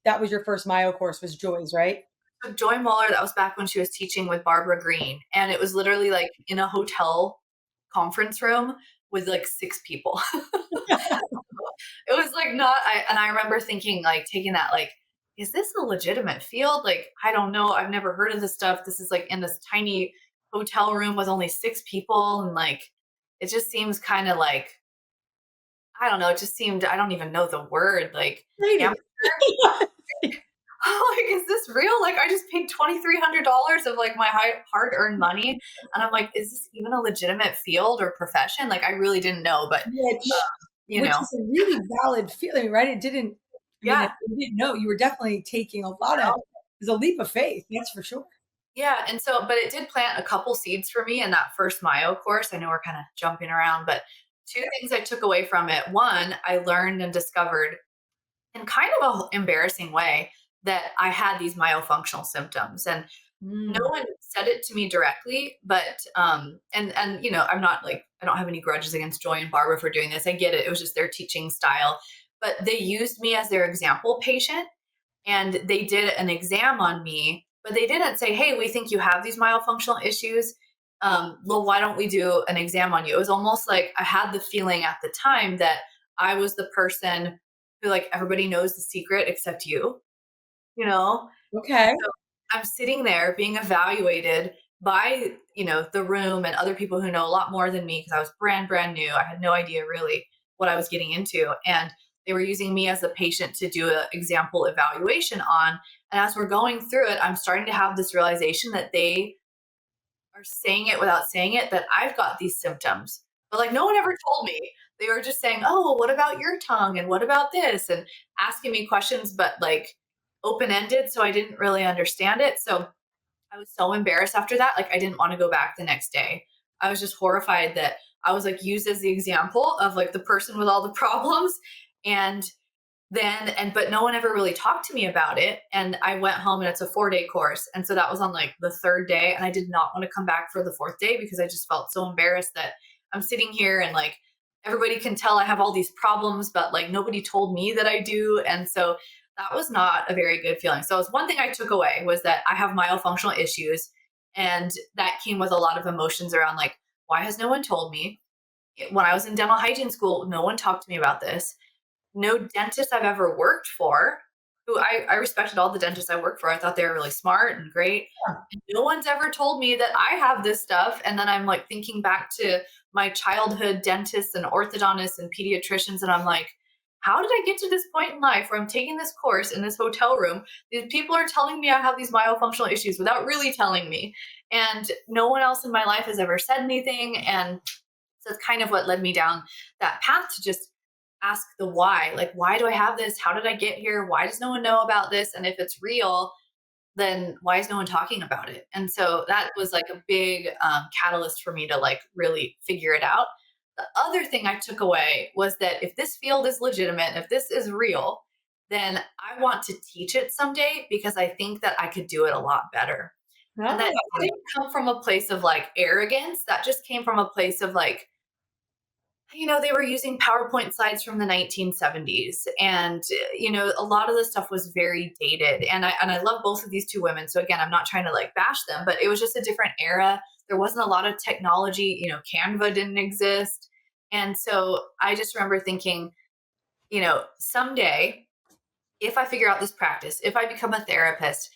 That was your first Myo course was Joy's, right?
So Joy Muller, that was back when she was teaching with Barbara Green, and it was literally like in a hotel conference room with like 6 people. It was like not. And I remember thinking, like, taking that, like, is this a legitimate field? Like, I don't know. I've never heard of this stuff. This is like in this tiny hotel room with only 6 people, and like, it just seems kind of like, I don't know. It just seemed, I don't even know the word, like, amateur.
Lady.
Like, is this real? Like, I just paid $2,300 of like my hard earned money, and I'm like, is this even a legitimate field or profession? Like, I really didn't know, but
Which
you
which
know,
is a really valid feeling, right? It didn't I mean, if
yeah.
you didn't know, you were definitely taking a lot of it's a leap of faith, that's for sure.
Yeah, and so, but it did plant a couple seeds for me in that first Myo course. I know we're kind of jumping around, but two things I took away from it. One, I learned and discovered in kind of a embarrassing way that I had these myofunctional symptoms, and no
Mm.
one said it to me directly. But and I'm not like, I don't have any grudges against Joy and Barbara for doing this. I get it. It was just their teaching style, but they used me as their example patient, and they did an exam on me, but they didn't say, "Hey, we think you have these myofunctional issues. Well, why don't we do an exam on you?" It was almost like I had the feeling at the time that I was the person who, like, everybody knows the secret except you, you know? And
Okay.
so I'm sitting there being evaluated by, the room and other people who know a lot more than me, because I was brand new. I had no idea really what I was getting into. And they were using me as a patient to do an example evaluation on. And as we're going through it, I'm starting to have this realization that they are saying it without saying it, that I've got these symptoms. But like, no one ever told me. They were just saying, "Oh, well, what about your tongue? And what about this?" And asking me questions, but like open ended. So I didn't really understand it. So I was so embarrassed after that. Like, I didn't want to go back the next day. I was just horrified that I was like used as the example of like the person with all the problems. And but no one ever really talked to me about it. And I went home, and it's a 4-day course. And so that was on like the third day. And I did not want to come back for the fourth day because I just felt so embarrassed that I'm sitting here and like everybody can tell I have all these problems, but like nobody told me that I do. And so that was not a very good feeling. So it was one thing I took away was that I have myofunctional issues. And that came with a lot of emotions around like, why has no one told me? When I was in dental hygiene school, no one talked to me about this. No dentist I've ever worked for, who I respected all the dentists I worked for. I thought they were really smart and great. And no one's ever told me that I have this stuff. And then I'm like thinking back to my childhood dentists and orthodontists and pediatricians, and I'm like, how did I get to this point in life where I'm taking this course in this hotel room? These people are telling me I have these myofunctional issues without really telling me. And no one else in my life has ever said anything. And so it's kind of what led me down that path to just ask the why. Like, why do I have this? How did I get here? Why does no one know about this? And if it's real, then why is no one talking about it? And so that was like a big catalyst for me to like really figure it out. The other thing I took away was that if this field is legitimate, if this is real, then I want to teach it someday because I think that I could do it a lot better. And that
Oh,
didn't come from a place of like arrogance. That just came from a place of like, they were using PowerPoint slides from the 1970s, and a lot of the stuff was very dated. And I love both of these two women. So again, I'm not trying to like bash them, but it was just a different era. There wasn't a lot of technology. Canva didn't exist, and so I just remember thinking, someday if I figure out this practice, if I become a therapist,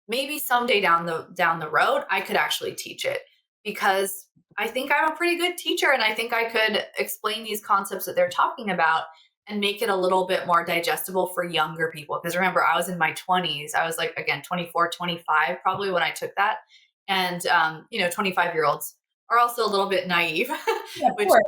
maybe someday down the road I could actually teach it, because I think I'm a pretty good teacher and I think I could explain these concepts that they're talking about and make it a little bit more digestible for younger people. Because remember, I was in my 20s. I was like, again, 24, 25 probably when I took that. And 25-year-olds are also a little bit naive,
yeah, of
which
course.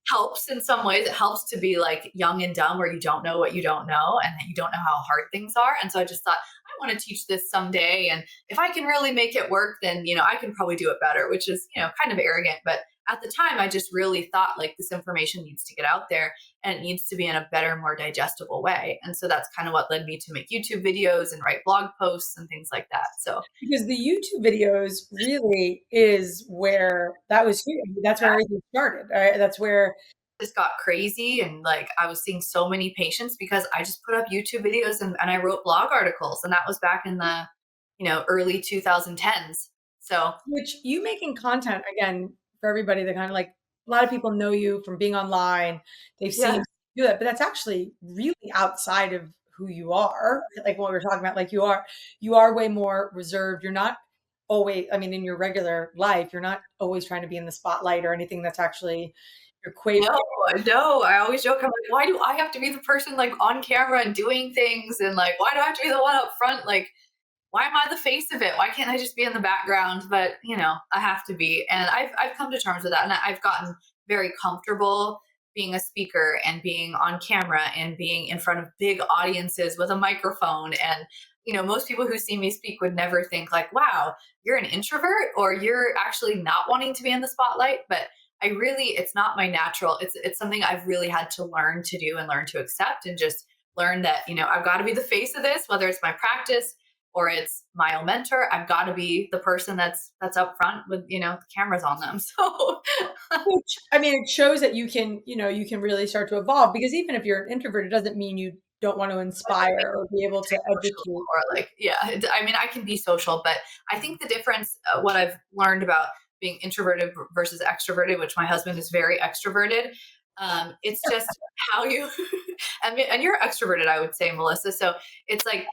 helps in some ways. It helps to be like young and dumb, where you don't know what you don't know and that you don't know how hard things are. And so I just thought, I want to teach this someday. And if I can really make it work, then, I can probably do it better, which is, kind of arrogant. But at the time, I just really thought like this information needs to get out there and it needs to be in a better, more digestible way. And so that's kind of what led me to make YouTube videos and write blog posts and things like that. So
Because the YouTube videos really is where that was huge. That's where everything started. Right? That's where
just got crazy, and like I was seeing so many patients because I just put up YouTube videos, and I wrote blog articles, and that was back in the early 2010s. So
which you making content again for everybody that kind of like a lot of people know you from being online. They've seen
yeah,
you do that, but that's actually really outside of who you are. Like what we were talking about, like you are way more reserved. You're not always, I mean, in your regular life, you're not always trying to be in the spotlight or anything that's actually you're quite
no, no, I always joke, I'm like, why do I have to be the person like on camera and doing things, and like why do I have to be the one up front? Like, why am I the face of it? Why can't I just be in the background? But I have to be, and I've come to terms with that, and I've gotten very comfortable being a speaker and being on camera and being in front of big audiences with a microphone. And most people who see me speak would never think like, wow, you're an introvert or you're actually not wanting to be in the spotlight. But it's not my natural. It's something I've really had to learn to do and learn to accept, and just learn that I've got to be the face of this, whether it's my practice or it's MyoMentor. I've got to be the person that's up front with the cameras on them. So
which, I mean, it shows that you can really start to evolve because even if you're an introvert, it doesn't mean you don't want to inspire or be able to
social,
educate.
or like, yeah, I mean, I can be social, but I think the difference, what I've learned about being introverted versus extroverted, which my husband is very extroverted, it's just how you and you're extroverted, I would say, Melissa. So it's like,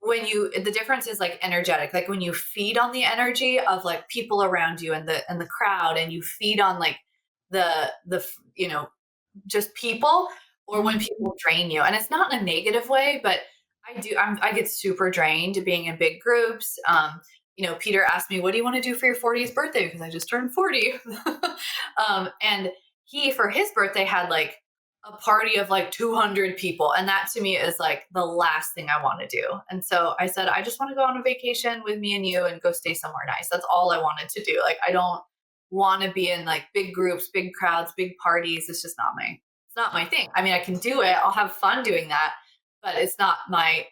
the difference is like energetic, like when you feed on the energy of like people around you and the crowd, and you feed on like the just people, or when
Mhm.
people drain you. And it's not in a negative way, but I get super drained being in big groups. Peter asked me, what do you want to do for your 40th birthday? Because I just turned 40. And he, for his birthday, had like a party of like 200 people. And that to me is like the last thing I want to do. And so I said, I just want to go on a vacation with me and you and go stay somewhere nice. That's all I wanted to do. Like, I don't want to be in like big groups, big crowds, big parties. It's just not my thing. I mean, I can do it. I'll have fun doing that, but it's not my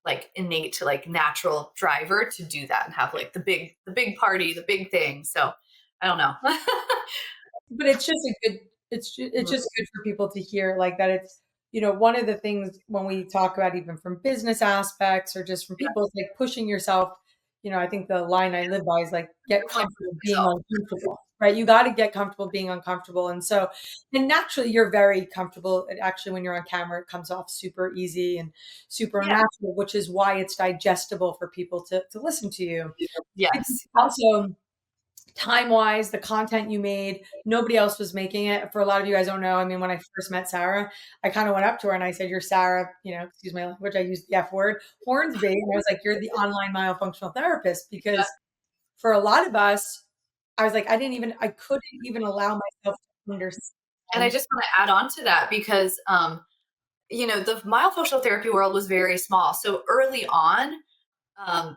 like innate, like natural driver to do that and have like the big party, the big thing. So I don't know.
But it's just a good it's just good for people to hear like that one of the things when we talk about even from business aspects or just from
Yeah,
people, it's like pushing yourself. I think the line I live by is like, get
definitely
comfortable
push
being
yourself.
uncomfortable, right? You got to get comfortable being uncomfortable. And naturally you're very comfortable. And actually, when you're on camera, it comes off super easy and super
Yeah.
natural, which is why it's digestible for people to listen to you. I think
Yes.
also, time wise, the content you made, nobody else was making it. For a lot of you guys don't know, I mean, when I first met Sarah, I kind of went up to her and I said, "You're Sarah, excuse my language, I used the F word, Hornsby." And I was like, "You're the online myofunctional therapist."
Yeah.
Because for a lot of us, I was like, I couldn't even allow myself to
And I
understand.
just want to add on to that because, the myofunctional therapy world was very small. So early on,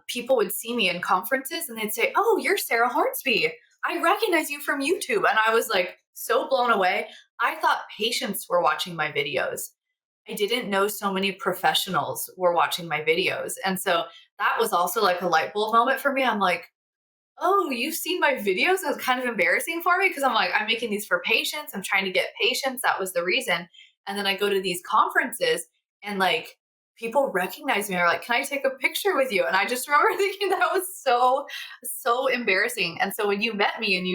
people would see me in conferences and they'd say, "Oh, you're Sarah Hornsby. I recognize you from YouTube." And I was like so blown away. I thought patients were watching my videos. I didn't know so many professionals were watching my videos. And so that was also like a light bulb moment for me. I'm like, "Oh, you've seen my videos?" It was kind of embarrassing for me because I'm like, I'm making these for patients. I'm trying to get patients. That was the reason. And then I go to these conferences and like people recognize me. Are like, "Can I take a picture with you?" And I just remember thinking that was so embarrassing. And so when you met me and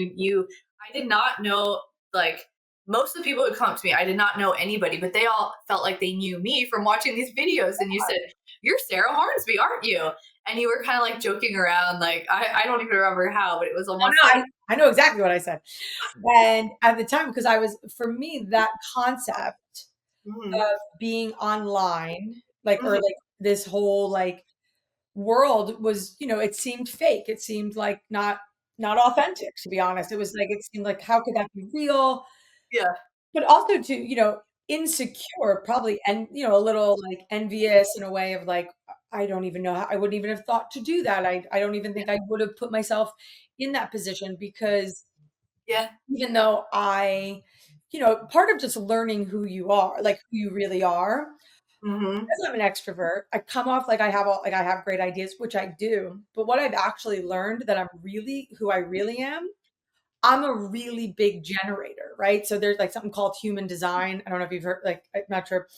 I did not know, like, most of the people who come up to me, I did not know anybody, but they all felt like they knew me from watching these videos. And you said, "You're Sarah Hornsby, aren't you?" And you were kind of like joking around, like I don't even remember how, but it was
Oh,
almost
no,
like,
I know exactly what I said. And at the time, because for me, that concept
mhm,
of being online, like, or
mhm,
like this whole like world was, it seemed fake. It seemed like not authentic, to be honest. It was like it seemed like how could that be real?
yeah,
But also to, insecure, probably, and a little like envious in a way of like, I don't even know how I wouldn't even have thought to do that. I don't even
yeah,
think I would have put myself in that position because
yeah,
even though part of just learning who you are, like who you really are,
mhm,
because I'm an extrovert, I come off like I have great ideas, which I do. But what I've actually learned that I'm really who I really am, I'm a really big generator, right? So there's like something called human design. I don't know if you've heard, like, I'm not sure.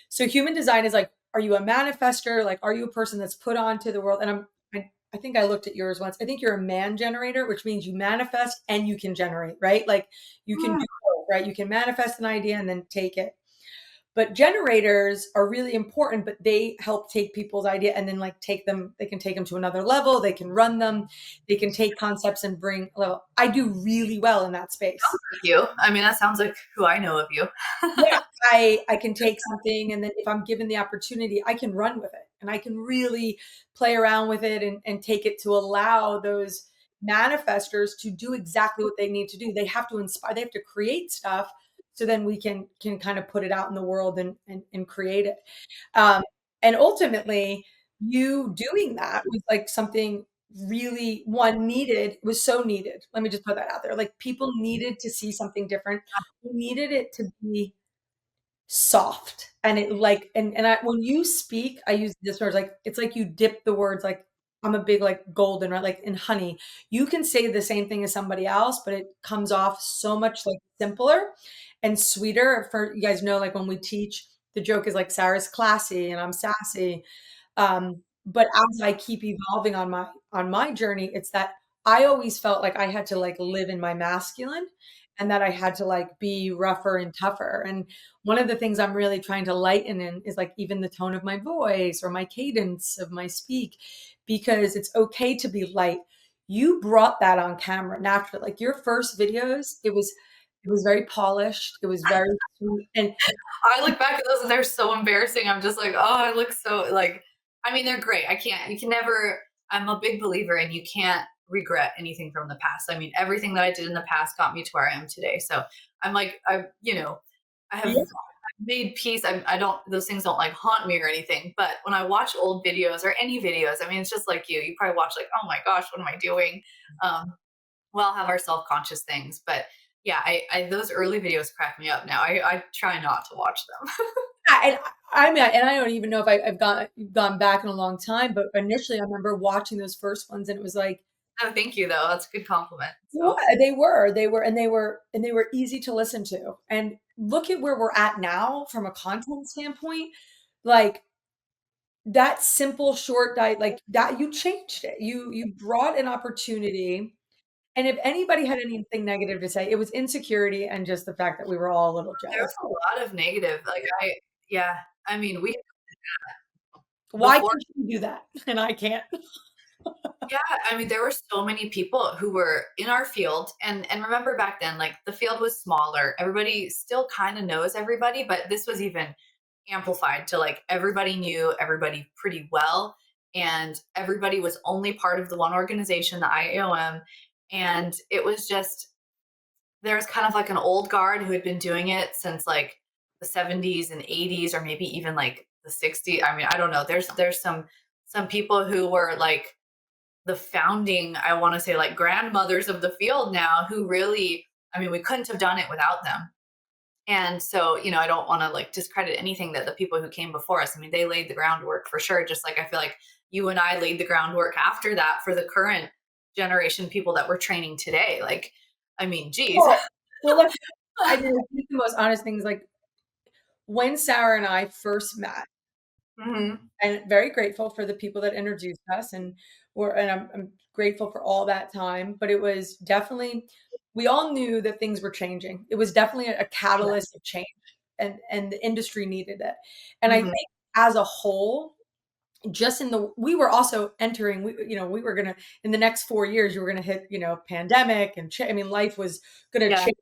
So human design is like, are you a manifester? Like, are you a person that's put onto the world? And I think I looked at yours once. I think you're a man generator, which means you manifest and you can generate, right? Like you can
mm,
do both, right? You can manifest an idea and then take it. But generators are really important, but they help take people's idea and then like they can take them to another level. They can run them. They can take concepts and bring level. I do really well in that space.
like you. I mean, that sounds like who I know of you.
Yeah, I can take something and then if I'm given the opportunity, I can run with it and I can really play around with it and take it to allow those manifestors to do exactly what they need to do. They have to inspire, they have to create stuff so then we can kind of put it out in the world and create it. Um, and ultimately, you doing that was like something really one needed was so needed. Let me just put that out there. Like people needed to see something different. We needed it to be soft and it like and I when you speak, I use this word like it's like you dip the words like I'm a big like golden, right? Like in honey. You can say the same thing as somebody else, but it comes off so much like simpler and sweeter. For you guys know, like when we teach, the joke is like Sarah's classy and I'm sassy. But as I keep evolving on my journey, it's that I always felt like I had to like live in my masculine and that I had to like be rougher and tougher. And one of the things I'm really trying to lighten in is like even the tone of my voice or my cadence of my speak, because it's okay to be light. You brought that on camera naturally. Like your first videos, it was very polished. It was very sweet. And
I look back at those and they're so embarrassing. I'm just like, oh, I look so like. I mean, they're great. You can never. I'm a big believer in you can't regret anything from the past. I mean, everything that I did in the past got me to where I am today. So I'm like, I have
yeah,
made peace. I don't, those things don't like haunt me or anything. But when I watch old videos or any videos, I mean, it's just like you probably watch like, oh my gosh, what am I doing? Um, we all have our self-conscious things, but yeah, I those early videos crack me up now. I try not to watch them.
and I mean, and I don't even know if I've gone back in a long time, but initially I remember watching those first ones and it was like,
No, thank you though. That's a good compliment.
what
So
they were easy to listen to. And look at where we're at now from a content standpoint, like, that simple short diet, like, that you changed it. You brought an opportunity, and if anybody had anything negative to say, it was insecurity and just the fact that we were all a little
There was
jealous.
a lot of negative, like, yeah, I mean, we
Why
before
can she do that and I can't?
yeah, I mean, there were so many people who were in our field, and remember back then, like, the field was smaller. Everybody still kinda knows everybody, but this was even amplified to, like, everybody knew everybody pretty well, and everybody was only part of the one organization, the IAOM, and it was just there was kind of like an old guard who had been doing it since, like, the '70s and '80s or maybe even, like, the '60s. I mean, I don't know. There's some people who were, like, the founding, I want to say, like, grandmothers of the field now who really, I mean, we couldn't have done it without them. And so, I don't want to, like, discredit anything that the people who came before us, I mean, they laid the groundwork for sure. Just like I feel like you and I laid the groundwork after that for the current generation people that we're training today. Like, I mean, geez.
Well well, let's I mean, I think the most honest thing is, like, when Sarah and I first met,
Hmm.
and very grateful for the people that introduced us, and I'm grateful for all that time, but it was definitely we all knew that things were changing. It was definitely a
Yeah.
catalyst of change, and the industry needed it. And I
Hmm.
think as a whole, just in the we were also entering, we were gonna in the next 4 years, you were gonna hit, pandemic and I mean, life was gonna
Yeah.
change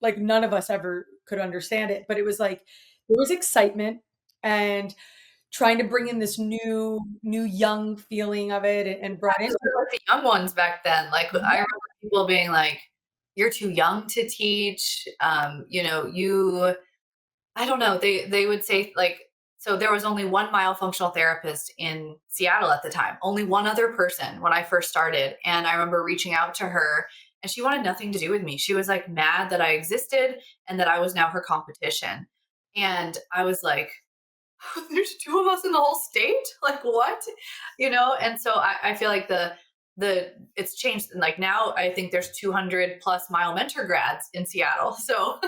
like none of us ever could understand it, but it was like there was excitement and trying to bring in this new young feeling of it and brought in.
Because we were like the young ones back then. Like, I remember people being like, "You're too young to teach." I don't know. They would say, like, so there was only one myofunctional therapist in Seattle at the time. Only one other person when I first started, and I remember reaching out to her, and she wanted nothing to do with me. She was like mad that I existed and that I was now her competition. And I was like, there's two of us in the whole state, like, what, and so I feel like the it's changed, and like now I think there's 200 plus MyoMentor grads in Seattle. So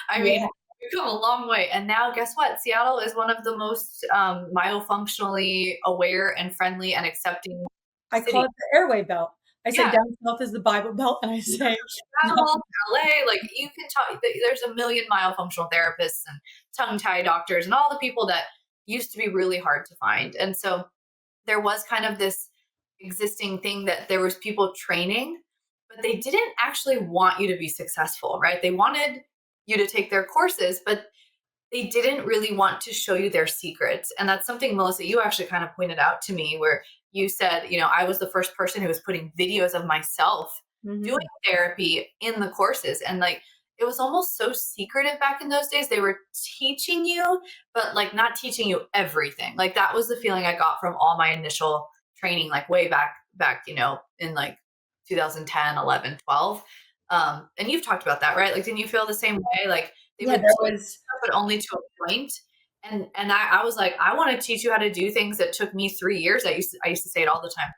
I
Yeah,
mean, we've come a long way, and now guess what, Seattle is one of the most myofunctionally aware and friendly and accepting
I call
cities.
it the airway belt. I say
Yeah.
down south is the Bible Belt, and I say
Seattle, LA, like, you can talk. There's a million myofunctional therapists and tongue tie doctors and all the people that used to be really hard to find. And so there was kind of this existing thing that there was people training, but they didn't actually want you to be successful, right? They wanted you to take their courses, but they didn't really want to show you their secrets. And that's something, Melissa, you actually kind of pointed out to me, where you said, I was the first person who was putting videos of myself doing
Mhm.
therapy in the courses. And like, it was almost so secretive back in those days. They were teaching you, but like not teaching you everything. Like, that was the feeling I got from all my initial training, like way back, in like 2010, 11, 12. And you've talked about that, right? Like, didn't you feel the same way? Like, they
Yeah,
would
there
teach,
was
but only to a point. And I was like, I want to teach you how to do things that took me 3 years. I used to say it all the time.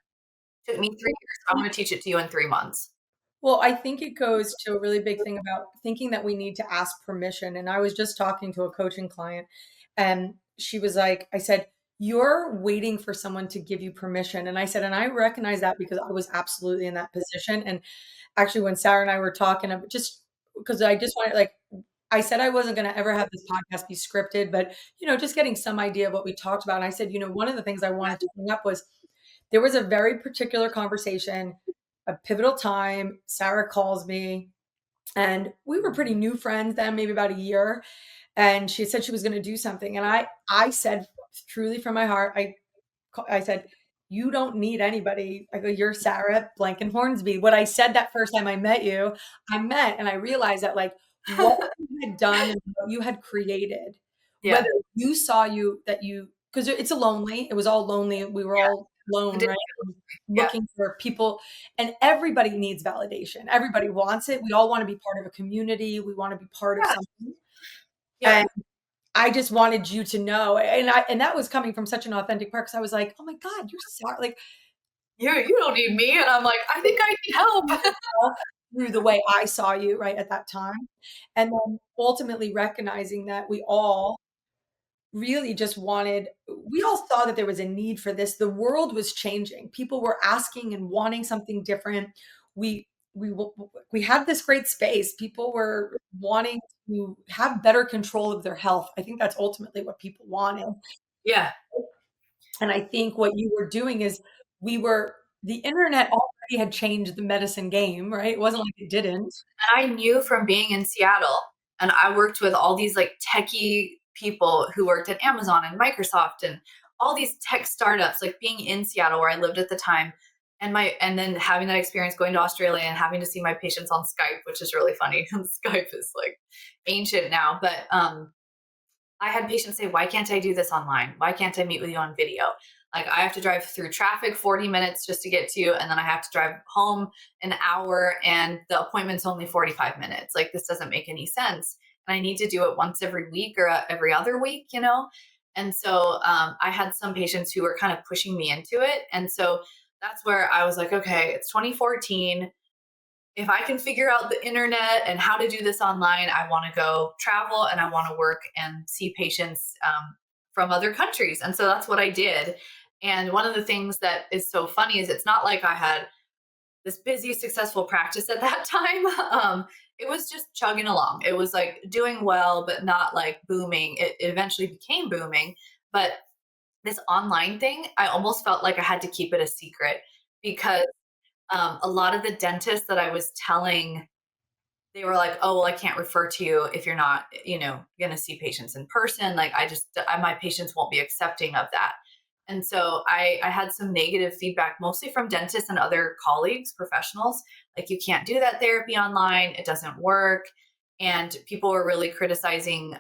It took me 3 years. I'm going to teach it to you in 3 months.
well, I think it goes to a really big thing about thinking that we need to ask permission, and I was just talking to a coaching client, and she was like I said, "You're waiting for someone to give you permission," and I said, "And I recognize that because I was absolutely in that position," and actually, when Sarah and I were talking about just because I just wanted like I said I wasn't gonna ever have this podcast be scripted, but, just getting some idea of what we talked about, and I said, one of the things I wanted to bring up was there was a very particular conversation, a pivotal time. Sarah calls me, and we were pretty new friends then, maybe about a year. And she said she was going to do something, and I said truly from my heart, I said, "You don't need anybody." I go, "You're Sarah Blanken Hornsby." What I said that first time I met you, I meant, and I realized that like what you had done and what you had created, whether
Yeah.
you saw you that you because it's a lonely, it was all lonely. We were
Yeah.
all
It
alone,
did.
right?
Yeah.
Looking for people, and everybody needs validation. Everybody wants it. We all want to be part of a community. We want to be part of
Yeah.
something. And
Yep.
I just wanted you to know, and that was coming from such an authentic part because I was like, "Oh my God, you're sorry." Like,
You don't need me. And I'm like, I think I need help.
through the way I saw you, right, at that time. And then ultimately recognizing that we all really just wanted we all saw that there was a need for this. The world was changing. People were asking and wanting something different. We we had this great space. People were wanting to have better control of their health. I think that's ultimately what people wanted.
Yeah.
And I think what you were doing is we were the internet already had changed the medicine game, right? It wasn't like it didn't.
And I knew from being in Seattle, and I worked with all these like techie people who worked at Amazon and Microsoft and all these tech startups, like being in Seattle where I lived at the time. And then having that experience going to Australia and having to see my patients on Skype, which is really funny. Skype is like ancient now, but I had patients say, "Why can't I do this online? Why can't I meet with you on video? Like, I have to drive through traffic 40 minutes just to get to you, and then I have to drive home an hour, and the appointment's only 45 minutes. Like, this doesn't make any sense. And I need to do it once every week or every other week, you know?" And so I had some patients who were kind of pushing me into it. And so that's where I was like, okay, it's 2014. If I can figure out the internet and how to do this online, I want to go travel and I want to work and see patients from other countries. And so that's what I did. And one of the things that is so funny is it's not like I had this busy, successful practice at that time. It was just chugging along. It was like doing well, but not like booming. It eventually became booming. But this online thing, I almost felt like I had to keep it a secret because a lot of the dentists that I was telling, they were like, "Oh, well, I can't refer to you if you're not, going to see patients in person. Like, my patients won't be accepting of that." And so I had some negative feedback, mostly from dentists and other colleagues, professionals. Like, you can't do that therapy online. It doesn't work. And people were really criticizing,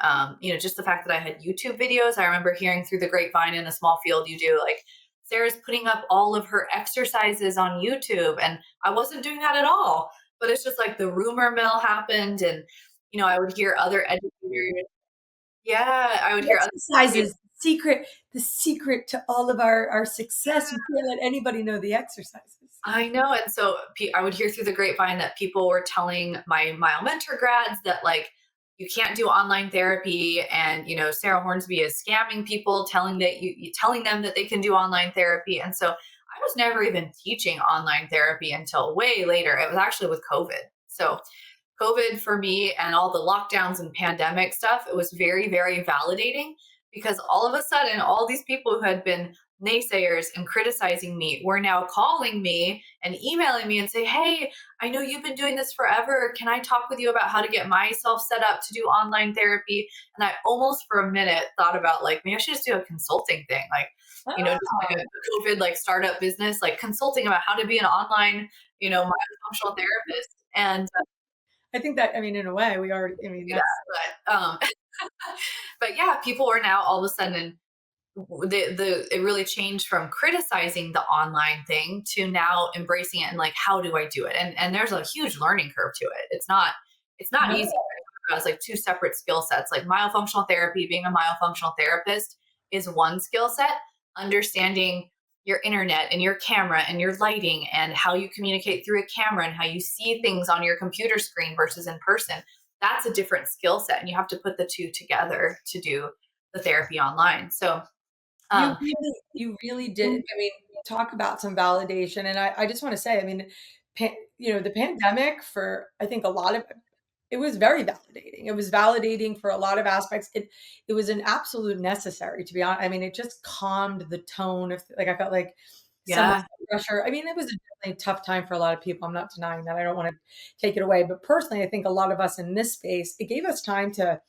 just the fact that I had YouTube videos. I remember hearing through the grapevine in a small field you do, like, Sarah's putting up all of her exercises on YouTube. And I wasn't doing that at all. But it's just like the rumor mill happened. And, I would hear other educators. Yeah, I would
The
hear other
exercise
educators.
is the secret to all of our success. You can't let anybody know the exercises.
I know. And so I would hear through the grapevine that people were telling my MyoMentor grads that, like, you can't do online therapy, and Sarah Hornsby is scamming people, telling them that they can do online therapy. And so I was never even teaching online therapy until way later. It was actually with COVID. So COVID for me and all the lockdowns and pandemic stuff, it was very, very validating because all of a sudden, all these people who had been naysayers and criticizing me were now calling me and emailing me and say, "Hey, I know you've been doing this forever. Can I talk with you about how to get myself set up to do online therapy?" And I almost for a minute thought about, like, maybe I should just do a consulting thing, like, just like
Oh,
a COVID like startup business, like consulting about how to be an online, myofunctional therapist. And
I think that, I mean, in a way, we already, I mean,
do
that's
that. But yeah, people are now all of a sudden it really changed from criticizing the online thing to now embracing it and like, how do I do it? And there's a huge learning curve to it. It's not
no.
easy. It's like two separate skill sets. Like myofunctional therapy, being a myofunctional therapist is one skill set. Understanding your internet and your camera and your lighting and how you communicate through a camera and how you see things on your computer screen versus in person, that's a different skill set. And you have to put the two together to do the therapy online. So um,
You really did. I mean, talk about some validation. And I just want to say, I mean, the pandemic for, I think a lot of it was very validating. It was validating for a lot of aspects. It was an absolute necessary, to be honest. I mean, it just calmed the tone of, like, I felt like some of
yeah,
the pressure. I mean, it was a definitely tough time for a lot of people. I'm not denying that. I don't want to take it away. But personally, I think a lot of us in this space, it gave us time to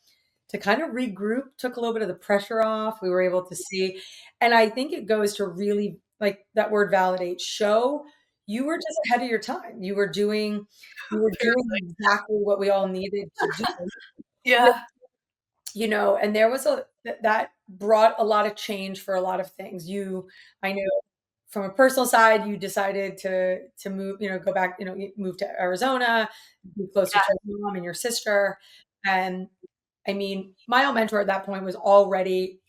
kind of regroup, took a little bit of the pressure off. We were able to see. And I think it goes to really, like that word validate, show you were just ahead of your time. You were doing exactly what we all needed to do. With,
yeah,
and there was that brought a lot of change for a lot of things. I know from a personal side, you decided to move, go back, you move to Arizona, be closer
yeah,
to your mom and your sister. And I mean, my own mentor at that point was already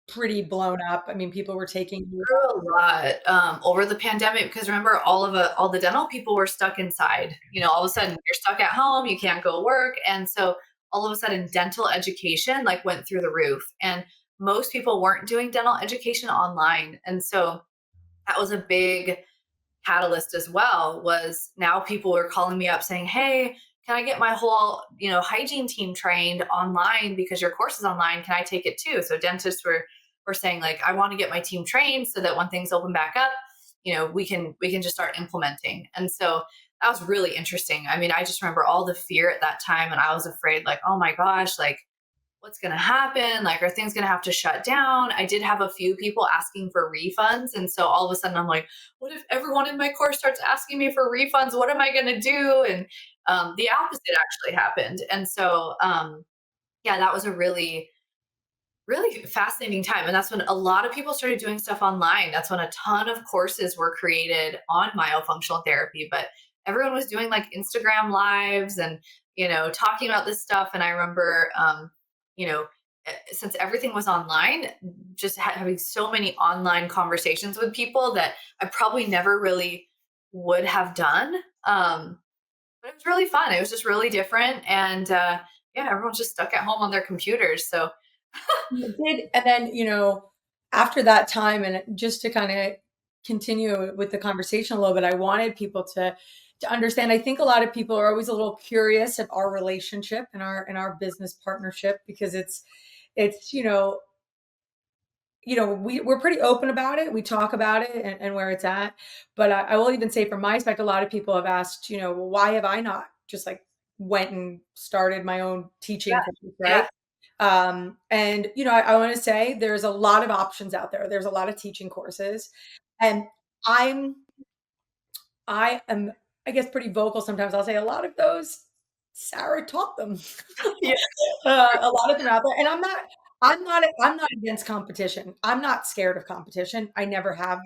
pretty blown up. I mean, people were taking
Grew a lot over the pandemic because remember all the dental people were stuck inside. You know, all of a sudden you're stuck at home, you can't go work, and so all of a sudden dental education like went through the roof, and most people weren't doing dental education online, and so that was a big catalyst as well. Was now people were calling me up saying, "Hey, can I get my whole hygiene team trained online because your course is online? Can I take it too?" So dentists were saying like, "I want to get my team trained so that when things open back up, we can just start implementing." And so that was really interesting. I mean, I just remember all the fear at that time, and I was afraid like, "Oh my gosh, like what's going to happen? Like, are things going to have to shut down?" I did have a few people asking for refunds. And so all of a sudden I'm like, what if everyone in my course starts asking me for refunds? What am I going to do? And the opposite actually happened. And so, yeah, that was a really, really fascinating time. And that's when a lot of people started doing stuff online. That's when a ton of courses were created on myofunctional therapy. But everyone was doing like Instagram lives and, talking about this stuff. And I remember, you know, since everything was online, just having so many online conversations with people that I probably never really would have done. But it was really fun. It was just really different. And yeah, everyone's just stuck at home on their computers. So,
It did, and then, after that time, and just to kind of continue with the conversation a little bit, I wanted people to understand. I think a lot of people are always a little curious of our relationship and our business partnership because it's we're pretty open about it. We talk about it and where it's at. But I will even say, from my aspect, a lot of people have asked, well, why have I not just like went and started my own teaching
yeah,
course,
yeah.
right? And I want to say there's a lot of options out there. There's a lot of teaching courses, and I'm I am, I guess, pretty vocal sometimes. I'll say a lot of those, Sarah taught them.
Yeah.
A lot of them out there, and I'm not against competition. I'm not scared of competition. I never have.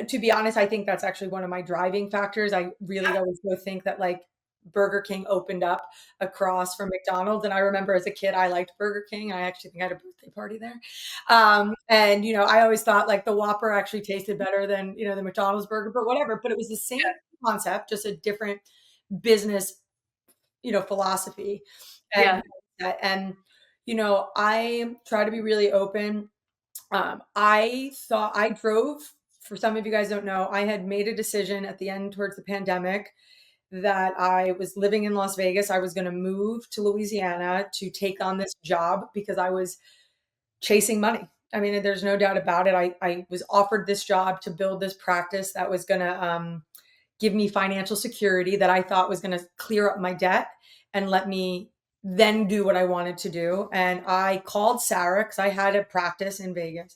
To be honest, I think that's actually one of my driving factors. I really always go think that like Burger King opened up across from McDonald's, and I remember as a kid I liked Burger King. I actually think I had a birthday party there, and I always thought like the Whopper actually tasted better than the McDonald's burger, but whatever. But it was the same concept, just a different business philosophy.
Yeah.
And I try to be really open. I thought I drove, for some of you guys don't know, I had made a decision at the end towards the pandemic that I was living in Las Vegas. I was going to move to Louisiana to take on this job because I was chasing money. I mean, there's no doubt about it. I was offered this job to build this practice that was going to give me financial security, that I thought was going to clear up my debt and let me then do what I wanted to do. And I called Sarah because I had a practice in Vegas.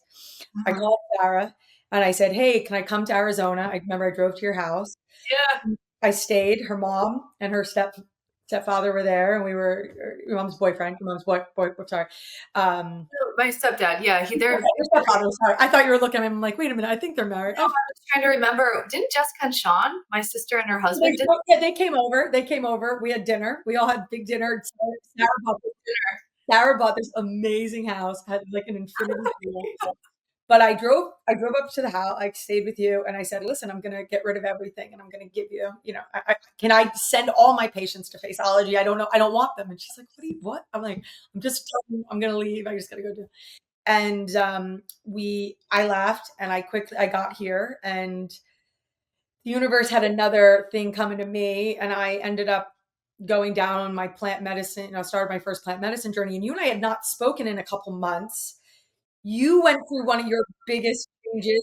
I
Mhm.
called Sarah and I said, "Hey, can I come to Arizona?" I remember I drove to your house.
Yeah.
I stayed. Her mom and her stepfather were there, and we were your mom's boyfriend, your mom's boy sorry. Um,
My stepdad, yeah, they're
your stepfather, sorry. I thought you were looking at him. I'm like, wait a minute, I think they're married.
no,
Oh,
I was trying to remember, didn't Jessica and Sean, my sister and her husband did
yeah, they came over. They came over. We had dinner. We all had big dinner. Sarah bought this amazing house, had like an infinity pool. But I drove up to the house, I stayed with you, and I said, "Listen, I'm gonna get rid of everything and I'm gonna give you, can I send all my patients to Faceology? I don't know, I don't want them." And she's like, what? I'm like, I'm gonna leave. I just gotta go do. And I left and I got here, and the universe had another thing coming to me, and I ended up going down my plant medicine. I started my first plant medicine journey, and you and I had not spoken in a couple months. You went through one of your biggest changes.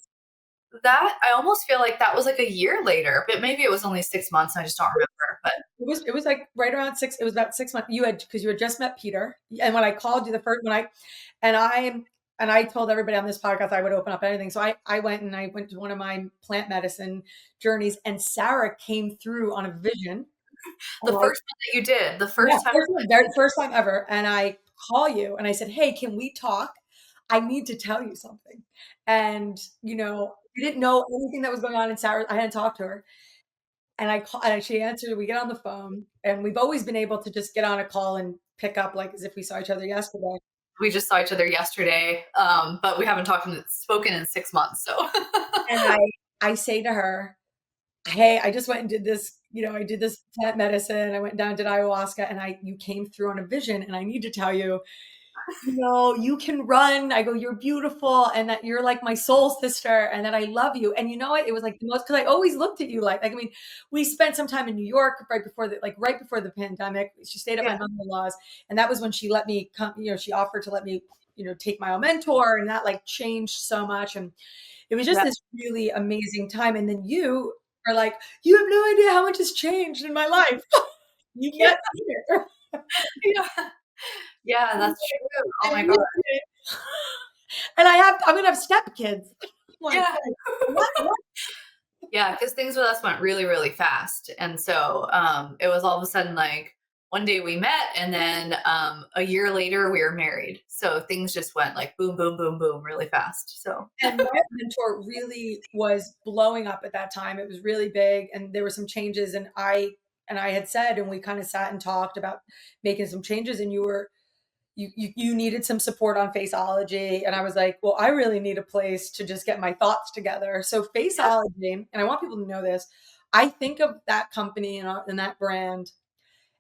that. I almost feel like that was like a year later, but maybe it was only 6 months, I just don't remember, but
It was like right around six. It was about 6 months. Because you had just met Peter, and when I called you the first when I and I and I told everybody on this podcast I would open up anything. So I went to one of my plant medicine journeys, and Sarah came through on a vision.
the
And I
first one that you did, the
Yeah,
first time.
very first time ever, and I call you and I said, "Hey, can we talk? I need to tell you something." And, you didn't know anything that was going on in Sarah. I hadn't talked to her. And she answered, we get on the phone, and we've always been able to just get on a call and pick up like as if we saw each other yesterday.
we just saw each other yesterday, but we haven't spoken in 6 months. So
And I say to her, "Hey, I just went and did this, I did this plant medicine. I went down and did ayahuasca, and I you came through on a vision, and I need to tell you, you can run." I go, "You're beautiful, and that you're like my soul sister, and that I love you." And you know what? It was like the most, because I always looked at you I mean, we spent some time in New York right before the pandemic. She stayed at my
yeah,
mother-in-law's, and that was when she let me come. She offered to let me, take my own mentor, and that changed so much. And it was just
yeah,
this really amazing time. And then you are like, "You have no idea how much has changed in my life." You've
yeah,
yet seen it.
yeah, yeah. That's true. Oh
And
my
you've
god.
yet seen it. And I'm gonna have stepkids. I'm like,
Yeah.
"Wait, what?"
Yeah, because things with us went really, really fast. And so it was all of a sudden like one day we met and then a year later we were married. So things just went like boom, boom, boom, boom really fast. So
And my mentor really was blowing up at that time. It was really big, and there were some changes, and I had said, and we kind of sat and talked about making some changes, and you needed some support on faceology, and I was like, well, I really need a place to just get my thoughts together. So
yeah,
faceology, and I want people to know this, I think of that company and that brand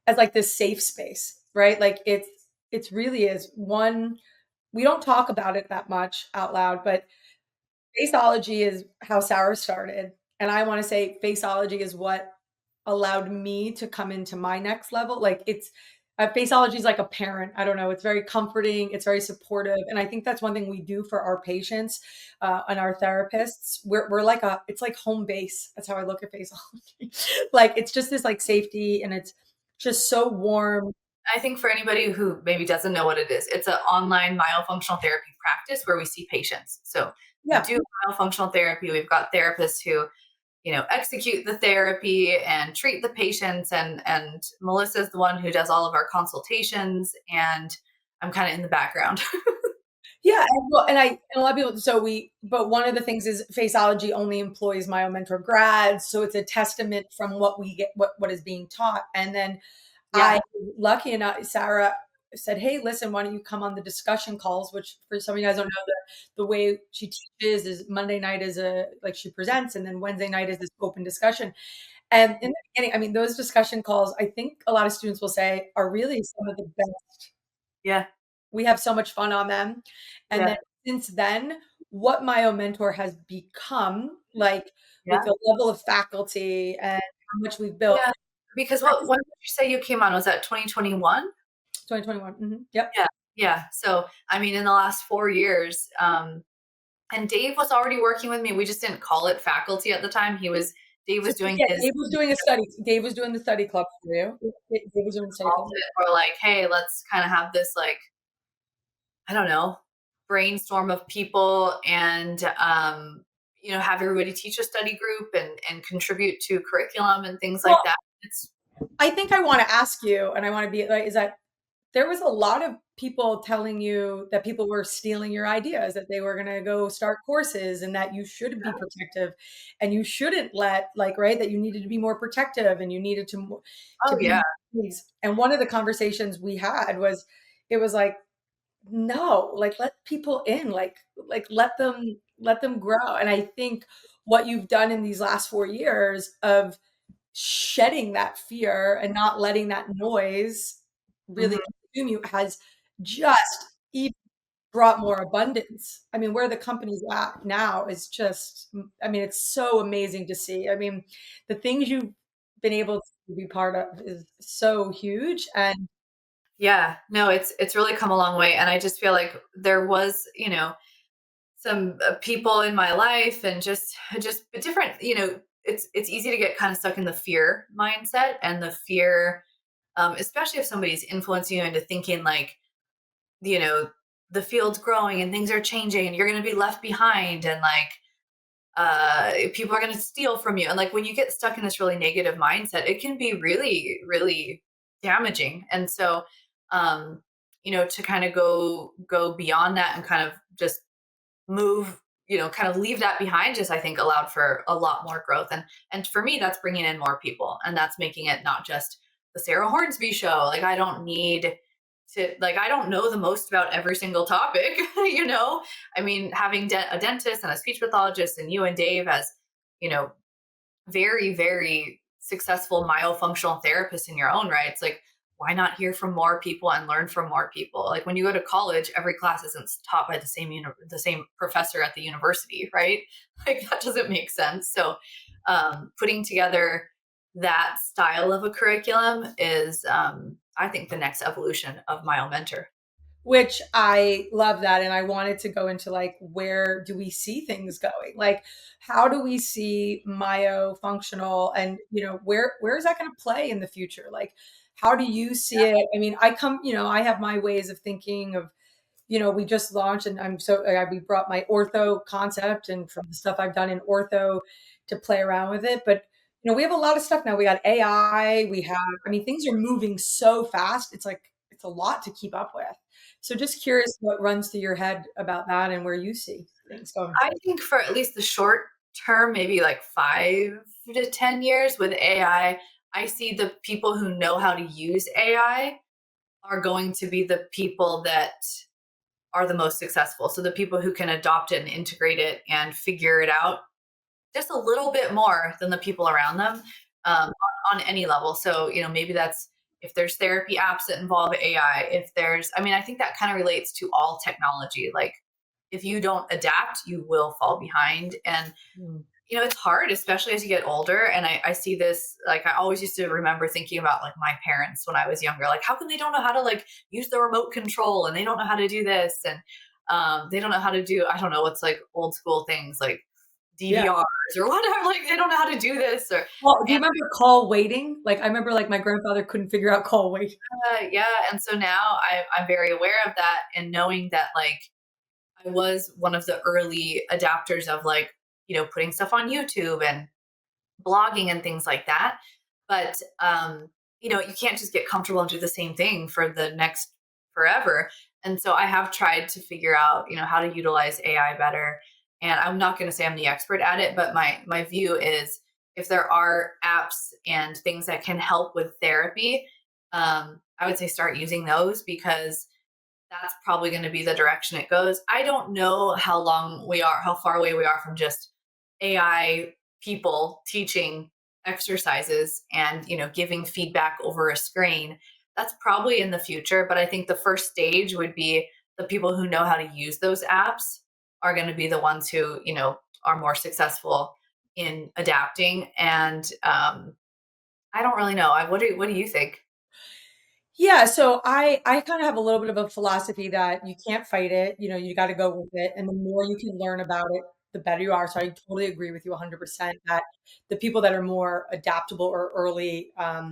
as like this safe space, right? Like it's really is one. We don't talk about it that much out loud, but faceology is how Sarah started, and I wanna say faceology is what allowed me to come into my next level. Like, faceology is like a parent. I don't know, it's very comforting, it's very supportive, and I think that's one thing we do for our patients, and our therapists. We're like it's like home base. That's how I look at faceology. Like, it's just this, safety, and it's just so warm.
I think for anybody who maybe doesn't know what it is, it's an online myofunctional therapy practice where we see patients. So we
Yeah.
do myofunctional therapy. We've got therapists who execute the therapy and treat the patients, and Melissa's the one who does all of our consultations, and I'm kind of in the background.
Yeah, and a lot of people, but one of the things is faceology only employs MyoMentor grads, so it's a testament from what we get, what is being taught. And then
Yeah,
I lucky enough, Sarah said, "Hey, listen, why don't you come on the discussion calls?" Which for some of you guys don't know, the way she teaches is Monday night is she presents, and then Wednesday night is this open discussion. And in the beginning, I mean, those discussion calls, I think a lot of students will say, are really some of the best.
yeah,
We have so much fun on them. And then
yeah,
since then, what MyoMentor has become, with
yeah,
the level of faculty and how much we've built.
yeah. Because what when did you say you came on? Was that 2021?
2021. Yep.
Yeah, yeah. So I mean, in the last 4 years, and Dave was already working with me. We just didn't call it faculty at the time. Dave
So
was doing
yeah,
his
Dave was doing a study. Dave was doing the study club for you. Dave was doing the study club.
calls it, or like, hey, let's kind of have this like I don't know, brainstorm of people and have everybody teach a study group and contribute to curriculum and things like
Well,
that. It's
I think I want to ask you, and I want to be like, is that there was a lot of people telling you that people were stealing your ideas, that they were going to go start courses, and that you should be protective, and you shouldn't right, that you needed to be more protective, and you needed to
oh yeah.
be these. And one of the conversations we had was, it was like, no, let people in, let them grow. And I think what you've done in these last 4 years of shedding that fear and not letting that noise really
Mhm.
consume you has just even brought more abundance. I mean, where the company's at now is just, I mean, it's so amazing to see. I mean, the things you've been able to be part of is so huge. And
Yeah, no, it's really come a long way, and I just feel like there was, some people in my life and just different, it's easy to get kind of stuck in the fear mindset and the fear, especially if somebody's influencing you into thinking like, you know, the field's growing and things are changing and you're going to be left behind and like people are going to steal from you. And like when you get stuck in this really negative mindset, it can be really, really damaging. And so, to kind of go beyond that and kind of just move, kind of leave that behind, just I think allowed for a lot more growth. And for me, that's bringing in more people, and that's making it not just the Sarah Hornsby show. Like I don't need to like, I don't know the most about every single topic, you know? I mean, having a dentist and a speech pathologist and you and Dave as, you know, very, very successful myofunctional therapists in your own right. It's like, why not hear from more people and learn from more people? Like when you go to college, every class isn't taught by the same professor at the university, right? Like that doesn't make sense. So, putting together that style of a curriculum is, I think, the next evolution of MyoMentor.
Which I love that. And I wanted to go into like, where do we see things going? Like, how do we see myofunctional and, where is that going to play in the future? Like, how do you see it? I mean, I have my ways of thinking of, we just launched and we brought my ortho concept and from the stuff I've done in ortho to play around with it. But, we have a lot of stuff now. We got AI, I mean, things are moving so fast. It's like, it's a lot to keep up with. So just curious what runs through your head about that and where you see things going.
I think for at least the short term, maybe like 5 to 10 years with AI, I see the people who know how to use AI are going to be the people that are the most successful. So the people who can adopt it and integrate it and figure it out just a little bit more than the people around them, on any level. So, maybe that's if there's therapy apps that involve AI, if there's, I mean, I think that kind of relates to all technology. Like, if you don't adapt, you will fall behind. And,
Mm.
it's hard, especially as you get older. And I see this, like, I always used to remember thinking about like my parents when I was younger, like, how come they don't know how to like use the remote control and they don't know how to do this? And, they don't know how to do, I don't know, what's like old school things like
Yeah.
DVRs or whatever. Like they don't know how to do this or
Well, do you
and
remember call waiting? Like I remember like my grandfather couldn't figure out call waiting.
yeah, and so now I'm very aware of that and knowing that like I was one of the early adapters of like, putting stuff on YouTube and blogging and things like that. But you can't just get comfortable and do the same thing for the next forever. And so I have tried to figure out, how to utilize AI better. And I'm not going to say I'm the expert at it, but my view is if there are apps and things that can help with therapy, I would say start using those because that's probably going to be the direction it goes. I don't know how far away we are from just AI people teaching exercises and, giving feedback over a screen. That's probably in the future, but I think the first stage would be the people who know how to use those apps are going to be the ones who, are more successful in adapting. And I don't really know. What do you think?
Yeah, so I kind of have a little bit of a philosophy that you can't fight it, you got to go with it, and the more you can learn about it, the better you are. So I totally agree with you 100% that the people that are more adaptable or early
Yeah,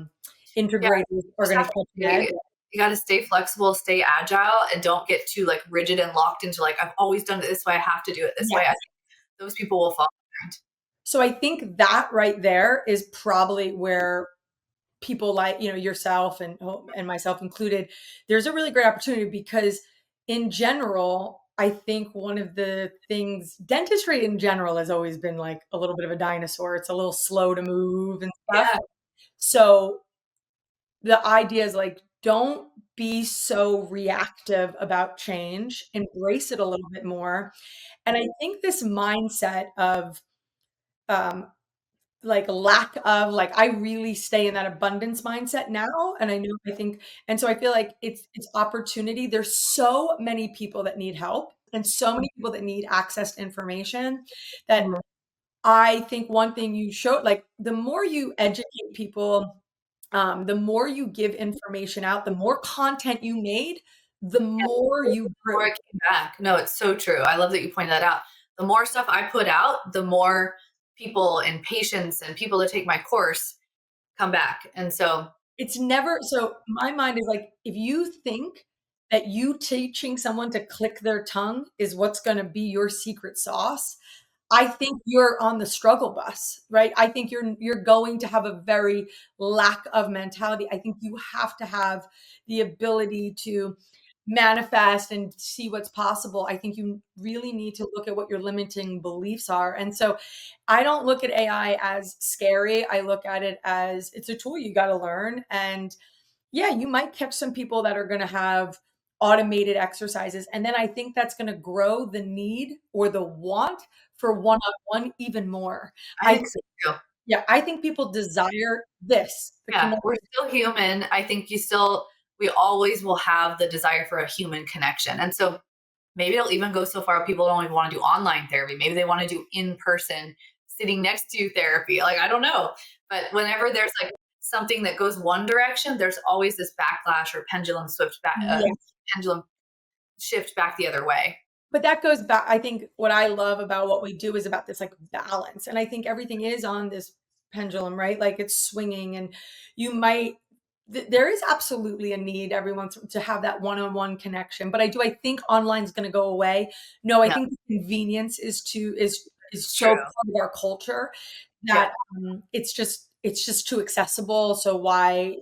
integrators are
just
going to
have to
catch an edge.
stay you gotta stay flexible, stay agile, and don't get too, like, rigid and locked into, like, "I've always done it this way, I have to do it this way." I
Yes.
think those people will fall behind.
So I think that right there is probably where people like yourself and myself included, there's a really great opportunity because in general I think one of the things, dentistry in general has always been like a little bit of a dinosaur. It's a little slow to move and stuff.
Yeah,
So the idea is like, don't be so reactive about change, embrace it a little bit more. And I think this mindset of um, like lack of like I really stay in that abundance mindset now, and I think, and so I feel like it's opportunity. There's so many people that need help and so many people that need access to information that
mhm,
I think one thing you show, like the more you educate people, the more you give information out, the more content you made, the more you
or
grew.
it came back. No, it's so true. I love that you pointed that out. The more stuff I put out, the more people and patients and people that take my course come back, and so
It's never, so my mind is like, if you think that you teaching someone to click their tongue is what's gonna be your secret sauce, I think you're on the struggle bus, right? I think you're going to have a very lack of mentality. I think you have to have the ability to manifest and see what's possible. I think you really need to look at what your limiting beliefs are. And so I don't look at AI as scary. I look at it as it's a tool you got to learn. And Yeah, you might catch some people that are gonna have automated exercises, and then I think that's gonna grow the need or the want for one-on-one even more.
I
I
think so too.
Yeah, I think people desire this, the
Yeah, we're
connection.
still human. I think we always will have the desire for a human connection. And so maybe it'll even go so far people don't even want to do online therapy. Maybe they want to do in person, sitting next to you therapy. Like, I don't know. But whenever there's like something that goes one direction, there's always this backlash or
Yes.
pendulum shift back the other way.
But that goes back, I think what I love about what we do is about this, like, balance, and I think everything is on this pendulum, right? Like, it's swinging, and you might there is absolutely a need every once to have that one-on-one connection, but I think online is gonna go away. No, I
No,
think the convenience is
it's
so
true.
part of our culture
Yeah.
that, it's just too accessible, so why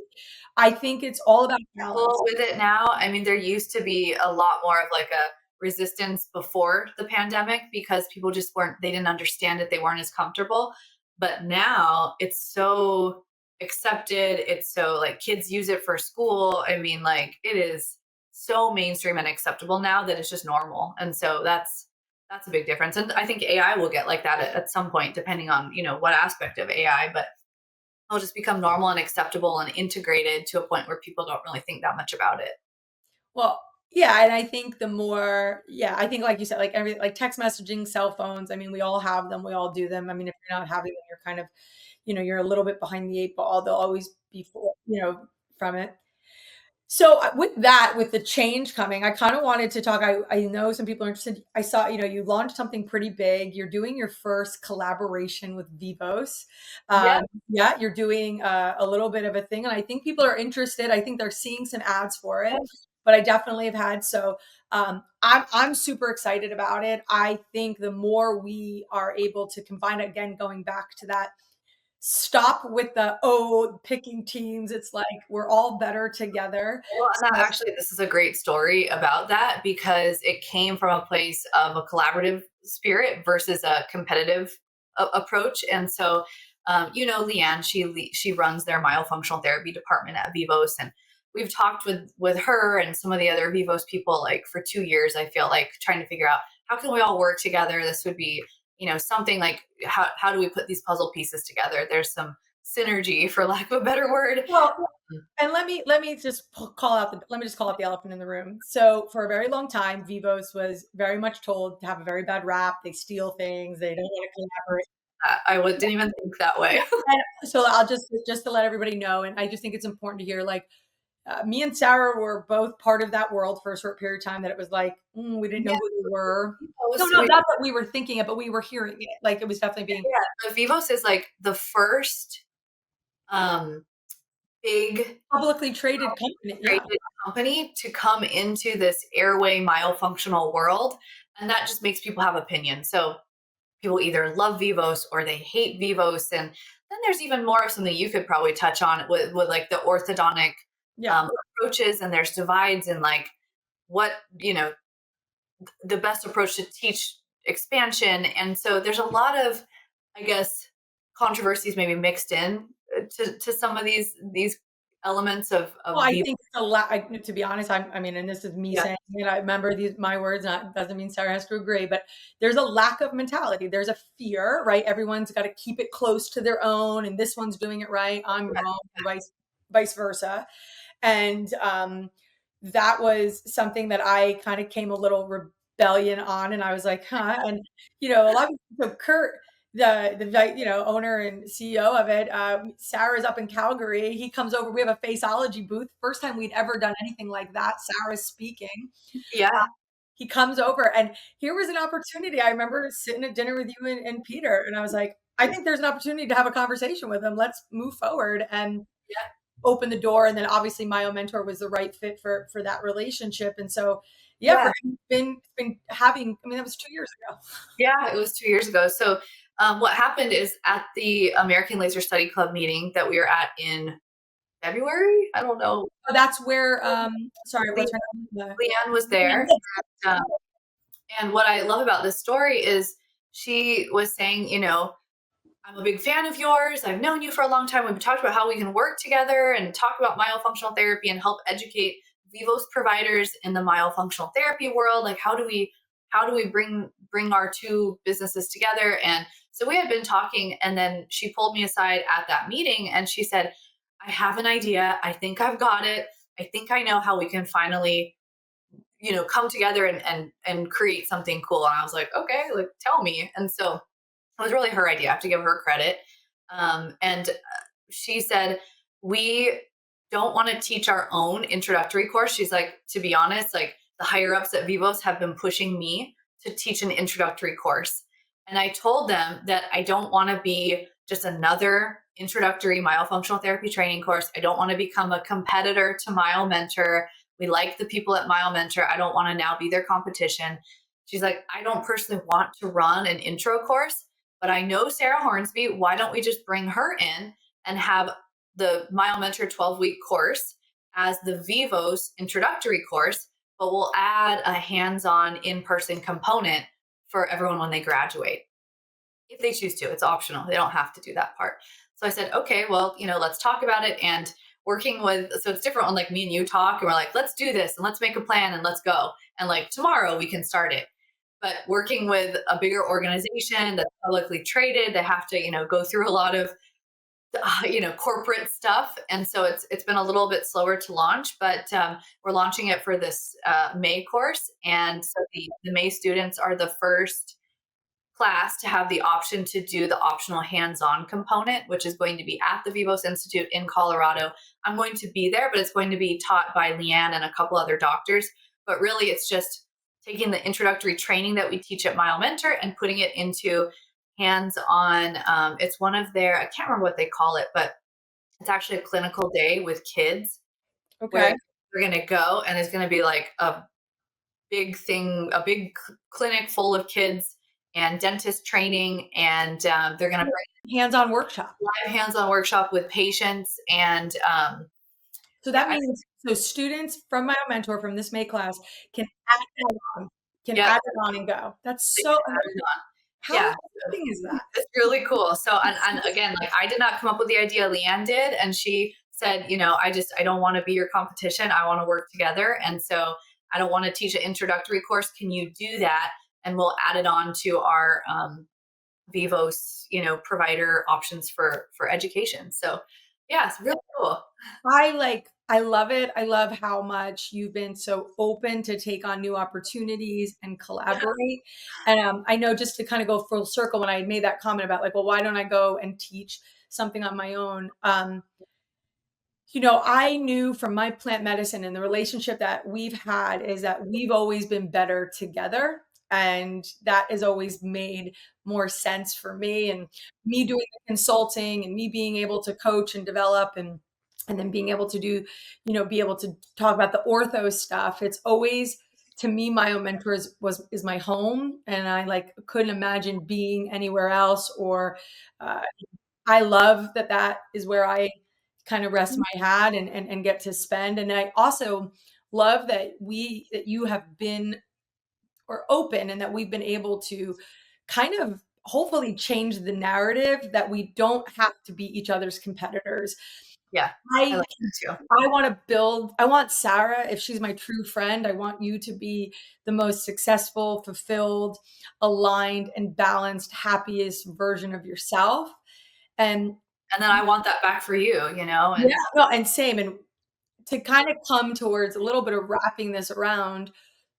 I think it's all about balance.
Well, with it now, I mean, there used to be a lot more of like a resistance before the pandemic because people just they didn't understand it, they weren't as comfortable. But now it's so accepted, it's so like kids use it for school. I mean, like it is so mainstream and acceptable now that it's just normal. And so that's a big difference. And I think AI will get like that at some point, depending on, what aspect of AI, but it'll just become normal and acceptable and integrated to a point where people don't really think that much about it.
Well, yeah, and I think I think like you said, like text messaging, cell phones, I mean, we all have them, we all do them. I mean, if you're not having them, you're kind of, you're a little bit behind the eight ball. They'll always be from it. So with the change coming, I kind of wanted to talk. I know some people are interested. I saw, you launched something pretty big. You're doing your first collaboration with Vivos.
Yeah.
Yeah, you're doing a little bit of a thing, and I think people are interested. I think they're seeing some ads for it, but I definitely have had. So I'm super excited about it. I think the more we are able to combine, again, going back to that, stop with the picking teams. It's like we're all better together.
Well, and that
So
actually, this is a great story about that because it came from a place of a collaborative spirit versus a competitive approach. And so, Leanne, she runs their myofunctional therapy department at Vivos, and we've talked with her and some of the other Vivos people like for 2 years. I feel like trying to figure out how can we all work together. This would be, something like how do we put these puzzle pieces together? There's some synergy, for lack of a better word.
well, and let me just call out the elephant in the room. So for a very long time, Vivos was very much told to have a very bad rap. They steal things. They don't want to collaborate.
Didn't even think that way.
And so I'll just to let everybody know, and I just think it's important to hear, like, me and Sarah were both part of that world for a short period of time. That it was like, we didn't know
Yeah,
who they were. No,
Vivos,
no, not that we were thinking it, but we were hearing it. Like it was definitely being
but Vivos is like the first um, big
publicly traded company. Yeah.
traded company to come into this airway myofunctional world, and that just makes people have opinions. So people either love Vivos or they hate Vivos, and then there's even more of something you could probably touch on with like the orthodontic
Yeah.
approaches, and there's divides in like what the best approach to teach expansion. And so there's a lot of, I guess, controversies maybe mixed in to some of these elements
Well,
of
I
the
think to be honest, I mean, and this is me
yeah
saying it, I remember my words, not doesn't mean Sarah has to agree, but there's a lack of mentality. There's a fear, right? Everyone's got to keep it close to their own, and this one's doing it right, I'm wrong, and vice versa. And that was something that I kind of came a little rebellion on, and I was like, huh. And a lot of so Kurt, the owner and CEO of it, Sarah's up in Calgary. He comes over. We have a faceology booth. First time we'd ever done anything like that. Sarah's speaking.
yeah
He comes over, and here was an opportunity. I remember sitting at dinner with you and Peter, and I was like, I think there's an opportunity to have a conversation with him. Let's move forward. And
yeah
open the door. And then obviously MyoMentor was the right fit for that relationship. And so yeah, for
yeah
him, been having, I mean, that was 2 years ago.
yeah it was 2 years ago. So what happened is at the American Laser Study Club meeting that we were at in February, I don't know,
Oh, that's where sorry,
Le-
what's her name?
Leanne was there. um, and what I love about this story is she was saying, I'm a big fan of yours. I've known you for a long time. We've talked about how we can work together and talk about myofunctional therapy and help educate Vivos providers in the myofunctional therapy world. Like how do we bring our two businesses together? And so we had been talking, and then she pulled me aside at that meeting and she said, I have an idea. I think I've got it. I think I know how we can finally, come together and create something cool. And I was like, okay, like tell me. And so it was really her idea. I have to give her credit. And she said, we don't want to teach our own introductory course. She's like, to be honest, like the higher ups at Vivos have been pushing me to teach an introductory course. And I told them that I don't want to be just another introductory myofunctional therapy training course. I don't want to become a competitor to MyoMentor. We like the people at MyoMentor. I don't want to now be their competition. She's like, I don't personally want to run an intro course, but I know Sarah Hornsby. Why don't we just bring her in and have the MyoMentor 12-week course as the Vivos introductory course, but we'll add a hands-on in-person component for everyone when they graduate. If they choose to, it's optional. They don't have to do that part. So I said, okay, well, let's talk about it. And working with, so it's different when like me and you talk and we're like, let's do this and let's make a plan and let's go. And like tomorrow we can start it. But working with a bigger organization that's publicly traded, they have to, go through a lot of, corporate stuff. And so it's been a little bit slower to launch, but we're launching it for this May course. And so the May students are the first class to have the option to do the optional hands-on component, which is going to be at the Vivos Institute in Colorado. I'm going to be there, but it's going to be taught by Leanne and a couple other doctors. But really, it's just taking the introductory training that we teach at MyoMentor and putting it into hands-on. It's one of their, I can't remember what they call it, but it's actually a clinical day with kids where
Okay.
we're going to go and it's going to be like a big thing, a big clinic full of kids and dentist training. And they're going to bring
Hands-on workshop.
live hands-on workshop with patients. And
So
yeah,
that means so students from my mentor from this May class can add it on, can
yeah,
add it on and go. That's
they
so
can add it on.
how
Yeah,
exciting is that?
it's really cool. So, and again, like I did not come up with the idea, Leanne did. And she said, I don't want to be your competition. I want to work together. And so I don't want to teach an introductory course. Can you do that? And we'll add it on to our Vivos, provider options for education. So yeah, it's really cool.
I love it. I love how much you've been so open to take on new opportunities and collaborate. And I know just to kind of go full circle when I made that comment about like, well, why don't I go and teach something on my own? I knew from my plant medicine and the relationship that we've had is that we've always been better together. And that has always made more sense for me and me doing the consulting and me being able to coach and develop and then being able to do, be able to talk about the ortho stuff. It's always to me, MyoMentor is my home. And I like couldn't imagine being anywhere else or uh, I love that that is where I kind of rest my hat and get to spend. And I also love that you have been or open and that we've been able to kind of hopefully change the narrative that we don't have to be each other's competitors.
Yeah, I
I
like that too.
I want Sarah, if she's my true friend, I want you to be the most successful, fulfilled, aligned, and balanced, happiest version of yourself. And
And then I want that back for you,
yeah,
and
no, and same. And to kind of come towards a little bit of wrapping this around,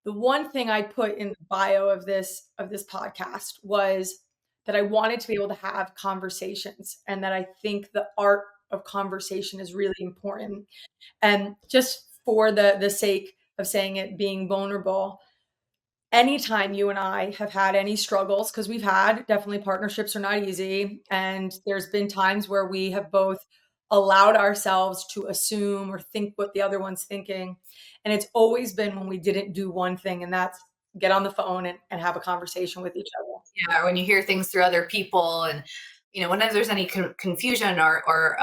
the one thing I put in the bio of this podcast was that I wanted to be able to have conversations and that I think the art of conversation is really important. And just for the sake of saying it, being vulnerable, anytime you and I have had any struggles, because we've had definitely partnerships are not easy. And there's been times where we have both allowed ourselves to assume or think what the other one's thinking. And it's always been when we didn't do one thing, and that's get on the phone and have a conversation with each other.
yeah, or when you hear things through other people, and whenever there's any confusion or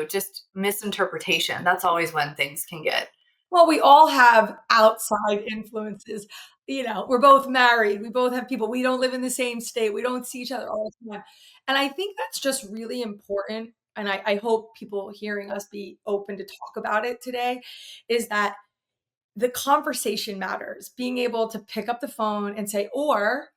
just misinterpretation, that's always when things can get.
Well, we all have outside influences. we're both married. We both have people. We don't live in the same state. We don't see each other all the time. And I think that's just really important. And I hope people hearing us be open to talk about it today is that the conversation matters. Being able to pick up the phone and say, or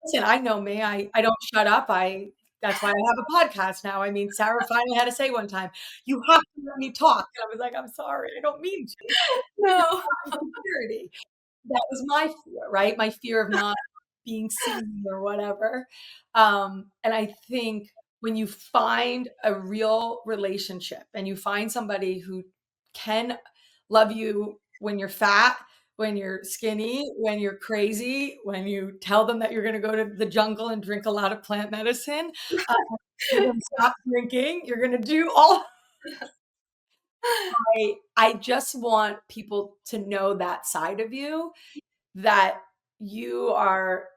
listen, I know me. I don't shut up. That's why I have a podcast now. I mean, Sarah finally had to say one time, "You have to let me talk." And I was like, "I'm sorry. I don't mean to."
No.
Insecurity. That was my fear, right? My fear of not being seen or whatever. And I think when you find a real relationship and you find somebody who can love you when you're fat, when you're skinny, when you're crazy, when you tell them that you're going to go to the jungle and drink a lot of plant medicine, uh, you're going to stop drinking, you're going to do all. I just want people to know that side of you, that you are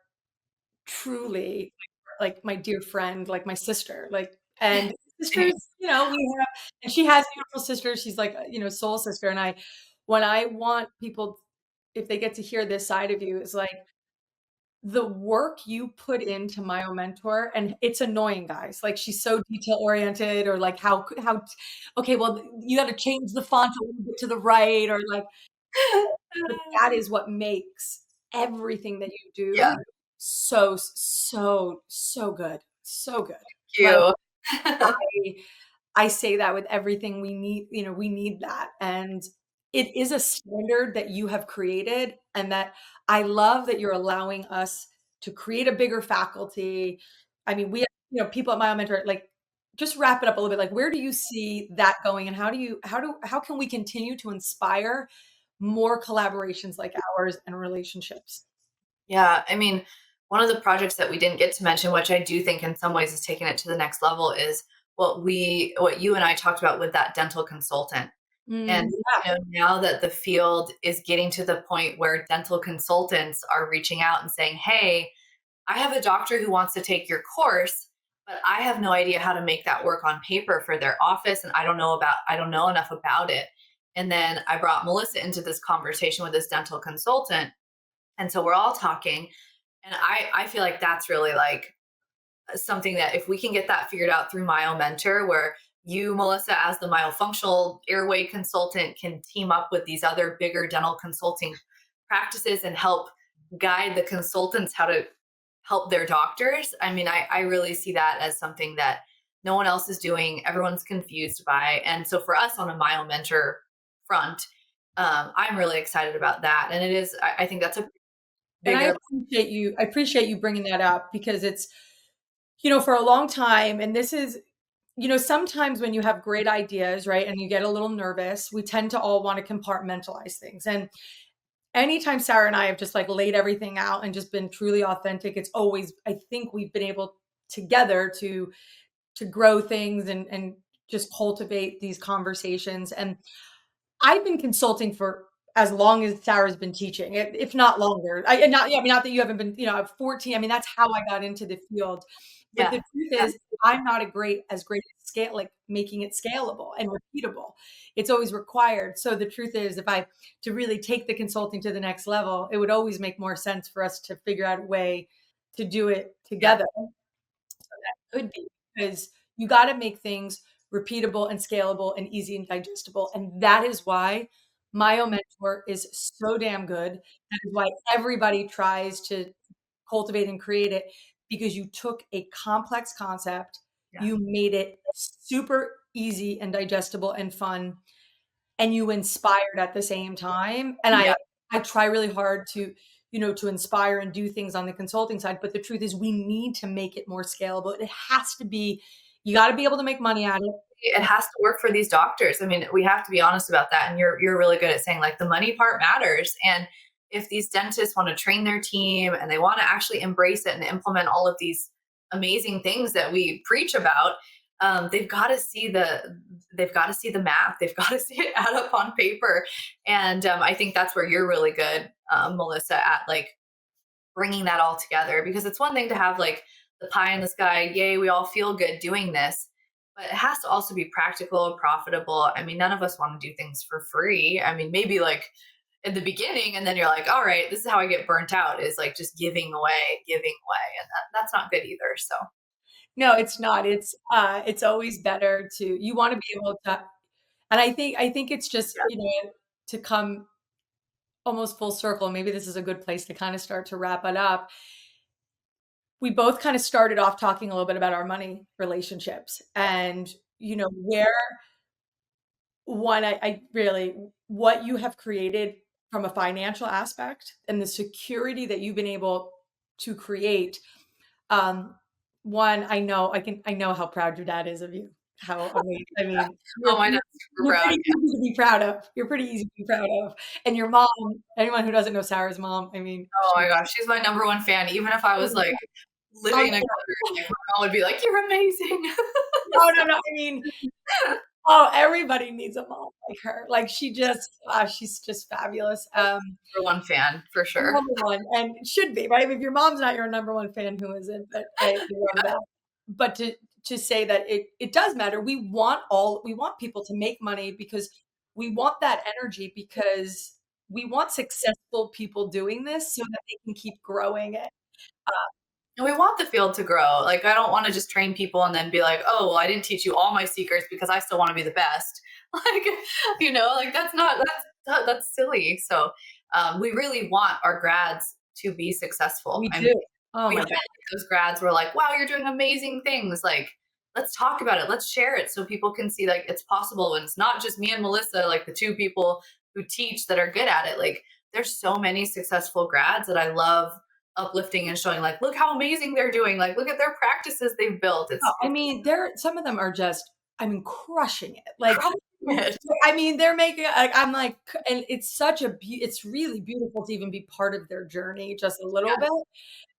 truly like my dear friend, like my sister, like, and sisters,
Thanks.
we have, and she has beautiful sisters. She's like, soul sister. And when I want people, if they get to hear this side of you, is like the work you put into MyoMentor, and it's annoying, guys. Like she's so detail oriented, or like okay, well, you got to change the font a little bit to the right, or like, but that is what makes everything that you
Yeah,
do so, so, so good. So good.
thank
Like
you.
I I say that with everything we need, we need that. And it is a standard that you have created, and that I love that you're allowing us to create a bigger faculty. I mean, we have, people at MyoMentor, like, just wrap it up a little bit. Like, where do you see that going, and how can we continue to inspire more collaborations like ours and relationships?
Yeah, I mean, one of the projects that we didn't get to mention, which I do think in some ways is taking it to the next level, is what you and I talked about with that dental consultant. And,
Yeah.
now that the field is getting to the point where dental consultants are reaching out and saying, "Hey, I have a doctor who wants to take your course, but I have no idea how to make that work on paper for their office, and I don't know enough about it." And then I brought Melissa into this conversation with this dental consultant, and so we're all talking, and I feel like that's really like something that if we can get that figured out through MyoMentor, where you, Melissa, as the myofunctional airway consultant, can team up with these other bigger dental consulting practices and help guide the consultants how to help their doctors. I mean, I really see that as something that no one else is doing. Everyone's confused by. And so for us on a MyoMentor front, I'm really excited about that. And I think that's a
And
bigger.
I appreciate you bringing that up, because it's, for a long time, and this is, sometimes when you have great ideas, right, and you get a little nervous, we tend to all want to compartmentalize things. And anytime Sarah and I have just like laid everything out and just been truly authentic, it's always, I think we've been able together to grow things and just cultivate these conversations. And I've been consulting for as long as Sarah's been teaching, if not longer. And not, yeah, I mean, not that you haven't been, I'm 14. I mean, that's how I got into the field. But
Yeah.
the truth
Yeah.
is, I'm not as great at scale, like making it scalable and repeatable. It's always required. So the truth is, to really take the consulting to the next level, it would always make more sense for us to figure out a way to do it
Yeah.
together. Could be, because you got to make things repeatable and scalable and easy and digestible. And that is why MyoMentor is so damn good. That is why everybody tries to cultivate and create it, because you took a complex concept,
Yeah.
you made it super easy and digestible and fun, and you inspired at the same time. And
Yeah.
I try really hard to, to inspire and do things on the consulting side. But the truth is, we need to make it more scalable. It has to be, you got to be able to make money at it.
It has to work for these doctors. I mean, we have to be honest about that. And you're really good at saying like the money part matters. And if these dentists want to train their team and they want to actually embrace it and implement all of these amazing things that we preach about, they've got to see the math. They've got to see it add up on paper. And I think that's where you're really good, Melissa, at like bringing that all together, because it's one thing to have like the pie in the sky, yay, we all feel good doing this, but it has to also be practical, profitable. I mean, none of us want to do things for free. I mean, maybe like in the beginning, and then you're like, all right, this is how I get burnt out, is like just giving away, and that's not good either. So
No, it's not. It's always better to you wanna be able to and I think it's just,
yeah.
to come almost full circle, maybe this is a good place to kinda start to wrap it up. We both kinda started off talking a little bit about our money relationships and, where one, I really what you have created from a financial aspect and the security that you've been able to create. Um, one, I know how proud your dad is of you. How amazing I mean,
Oh, my dad's super
you're
proud.
pretty easy to be proud of. You're pretty easy to be proud of. And your mom, anyone who doesn't know Sarah's mom, I mean,
Oh my
she's
gosh, she's my number one fan. Even if I was like living in a gutter, like my mom would be like, "You're amazing."
no, no, no, I mean, oh, everybody needs a mom like her. Like, she's just fabulous.
Number one fan for sure.
Number 1, and it should be, right? If your mom's not your number 1 fan, who is it? But I love that. But to say that it does matter. We want people to make money because we want that energy because we want successful people doing this so that they can keep growing it.
And we want the field to grow. Like, I don't want to just train people and then be like, "Oh, well, I didn't teach you all my secrets because I still want to be the best." Like, like that's silly. So, we really want our grads to be successful.
We
I mean,
do. Oh
we
my
hope
god.
those grads were like, "Wow, you're doing amazing things." Like, let's talk about it. Let's share it so people can see like it's possible. And it's not just me and Melissa, like the two people who teach that are good at it. Like, there's so many successful grads that I love uplifting and showing like, look how amazing they're doing. Like, look at their practices they've built.
No, I
It's
mean, some of them are just, I mean, crushing it. Like,
crushing it.
I mean, they're making like I'm like, and it's such a it's really beautiful to even be part of their journey just a little bit.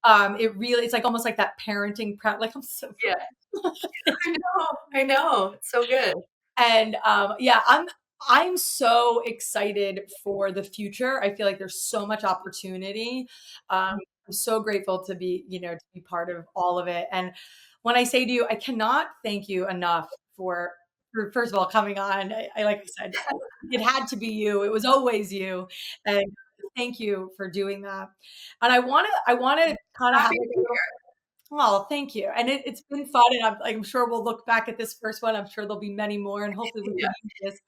Yes.
It's like almost like that parenting like I'm so
Yeah.
proud.
I know. I know. It's so good.
And, yeah, I'm so excited for the future. I feel like there's so much opportunity. I'm so grateful to be part of all of it. And when I say to you, I cannot thank you enough for first of all coming on. Like I said, it had to be you. It was always you. And thank you for doing that. And I wanna kind of have
Happy to
like a
be
little Oh, thank you. And it's been fun, and I'm sure we'll look back at this first one. I'm sure there'll be many more, and hopefully we
here.
can use this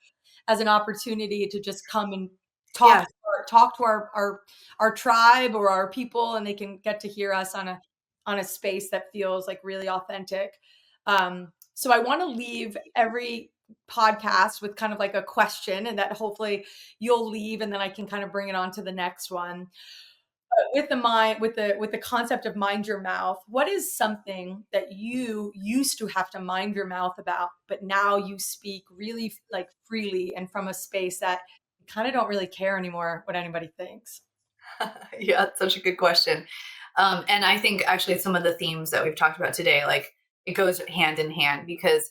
as an opportunity to just come and
Yeah.
talk to our tribe or our people, and they can get to hear us on a space that feels like really authentic. So I want to leave every podcast with kind of like a question, and that hopefully you'll leave, and then I can kind of bring it on to the next one with the mind with the concept of mind your mouth, what is something that you used to have to mind your mouth about, but now you speak really like freely and from a space that you kind of don't really care anymore what anybody thinks?
Yeah, it's such a good question. And I think actually some of the themes that we've talked about today, like it goes hand in hand because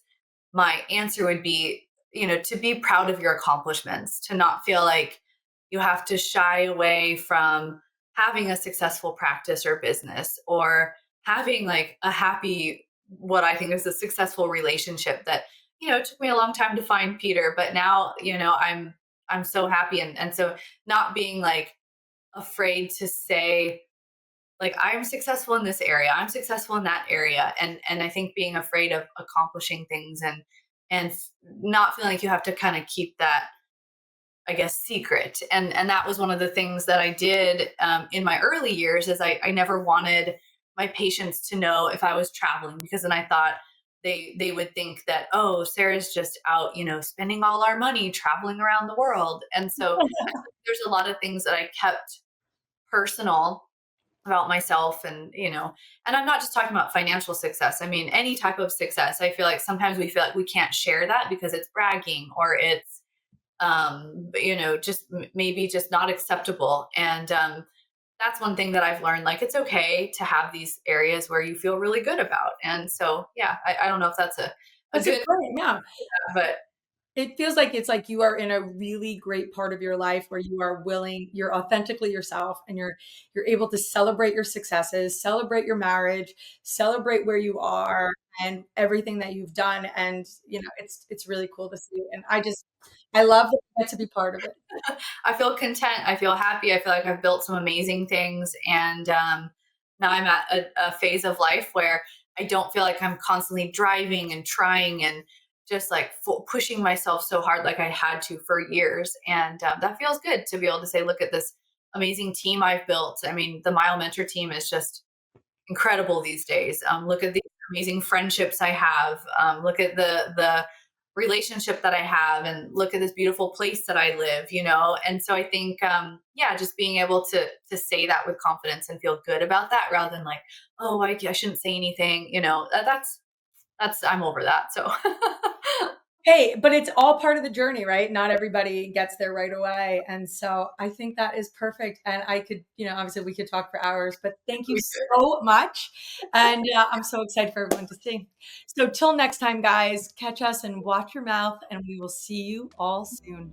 my answer would be, to be proud of your accomplishments, to not feel like you have to shy away from having a successful practice or business or having like a happy, what I think is a successful relationship that, it took me a long time to find Peter, but now, I'm so happy. And so not being like afraid to say, like, I'm successful in this area, I'm successful in that area, and I think being afraid of accomplishing things and not feeling like you have to kind of keep that, I guess, secret. And that was one of the things that I did in my early years is I never wanted my patients to know if I was traveling because then I thought they would think that, oh, Sarah's just out, spending all our money traveling around the world. And so I think there's a lot of things that I kept personal about myself, and I'm not just talking about financial success. I mean any type of success. I feel like sometimes we feel like we can't share that because it's bragging or it's just maybe just not acceptable. And that's one thing that I've learned, like it's okay to have these areas where you feel really good about. And so yeah, I don't know if that's a
That's a
good,
great, yeah.
but
It feels like it's like you are in a really great part of your life where you're authentically yourself and you're able to celebrate your successes, celebrate your marriage, celebrate where you are and everything that you've done. And, it's really cool to see. And I love that I get to be part of it.
I feel content. I feel happy. I feel like I've built some amazing things. And now I'm at a phase of life where I don't feel like I'm constantly driving and trying and just like pushing myself so hard like I had to for years. And that feels good to be able to say, look at this amazing team I've built. I mean, the MyoMentor team is just incredible these days. Look at the amazing friendships I have. Look at the relationship that I have, and look at this beautiful place that I live. And so I think, yeah, just being able to say that with confidence and feel good about that, rather than like, oh, I shouldn't say anything. That's I'm over that. So
Hey, but it's all part of the journey, right? Not everybody gets there right away. And so I think that is perfect. And I could, obviously we could talk for hours, but thank you
we
so much. And I'm so excited for everyone to see. So till next time, guys, catch us and watch your mouth, and we will see you all soon.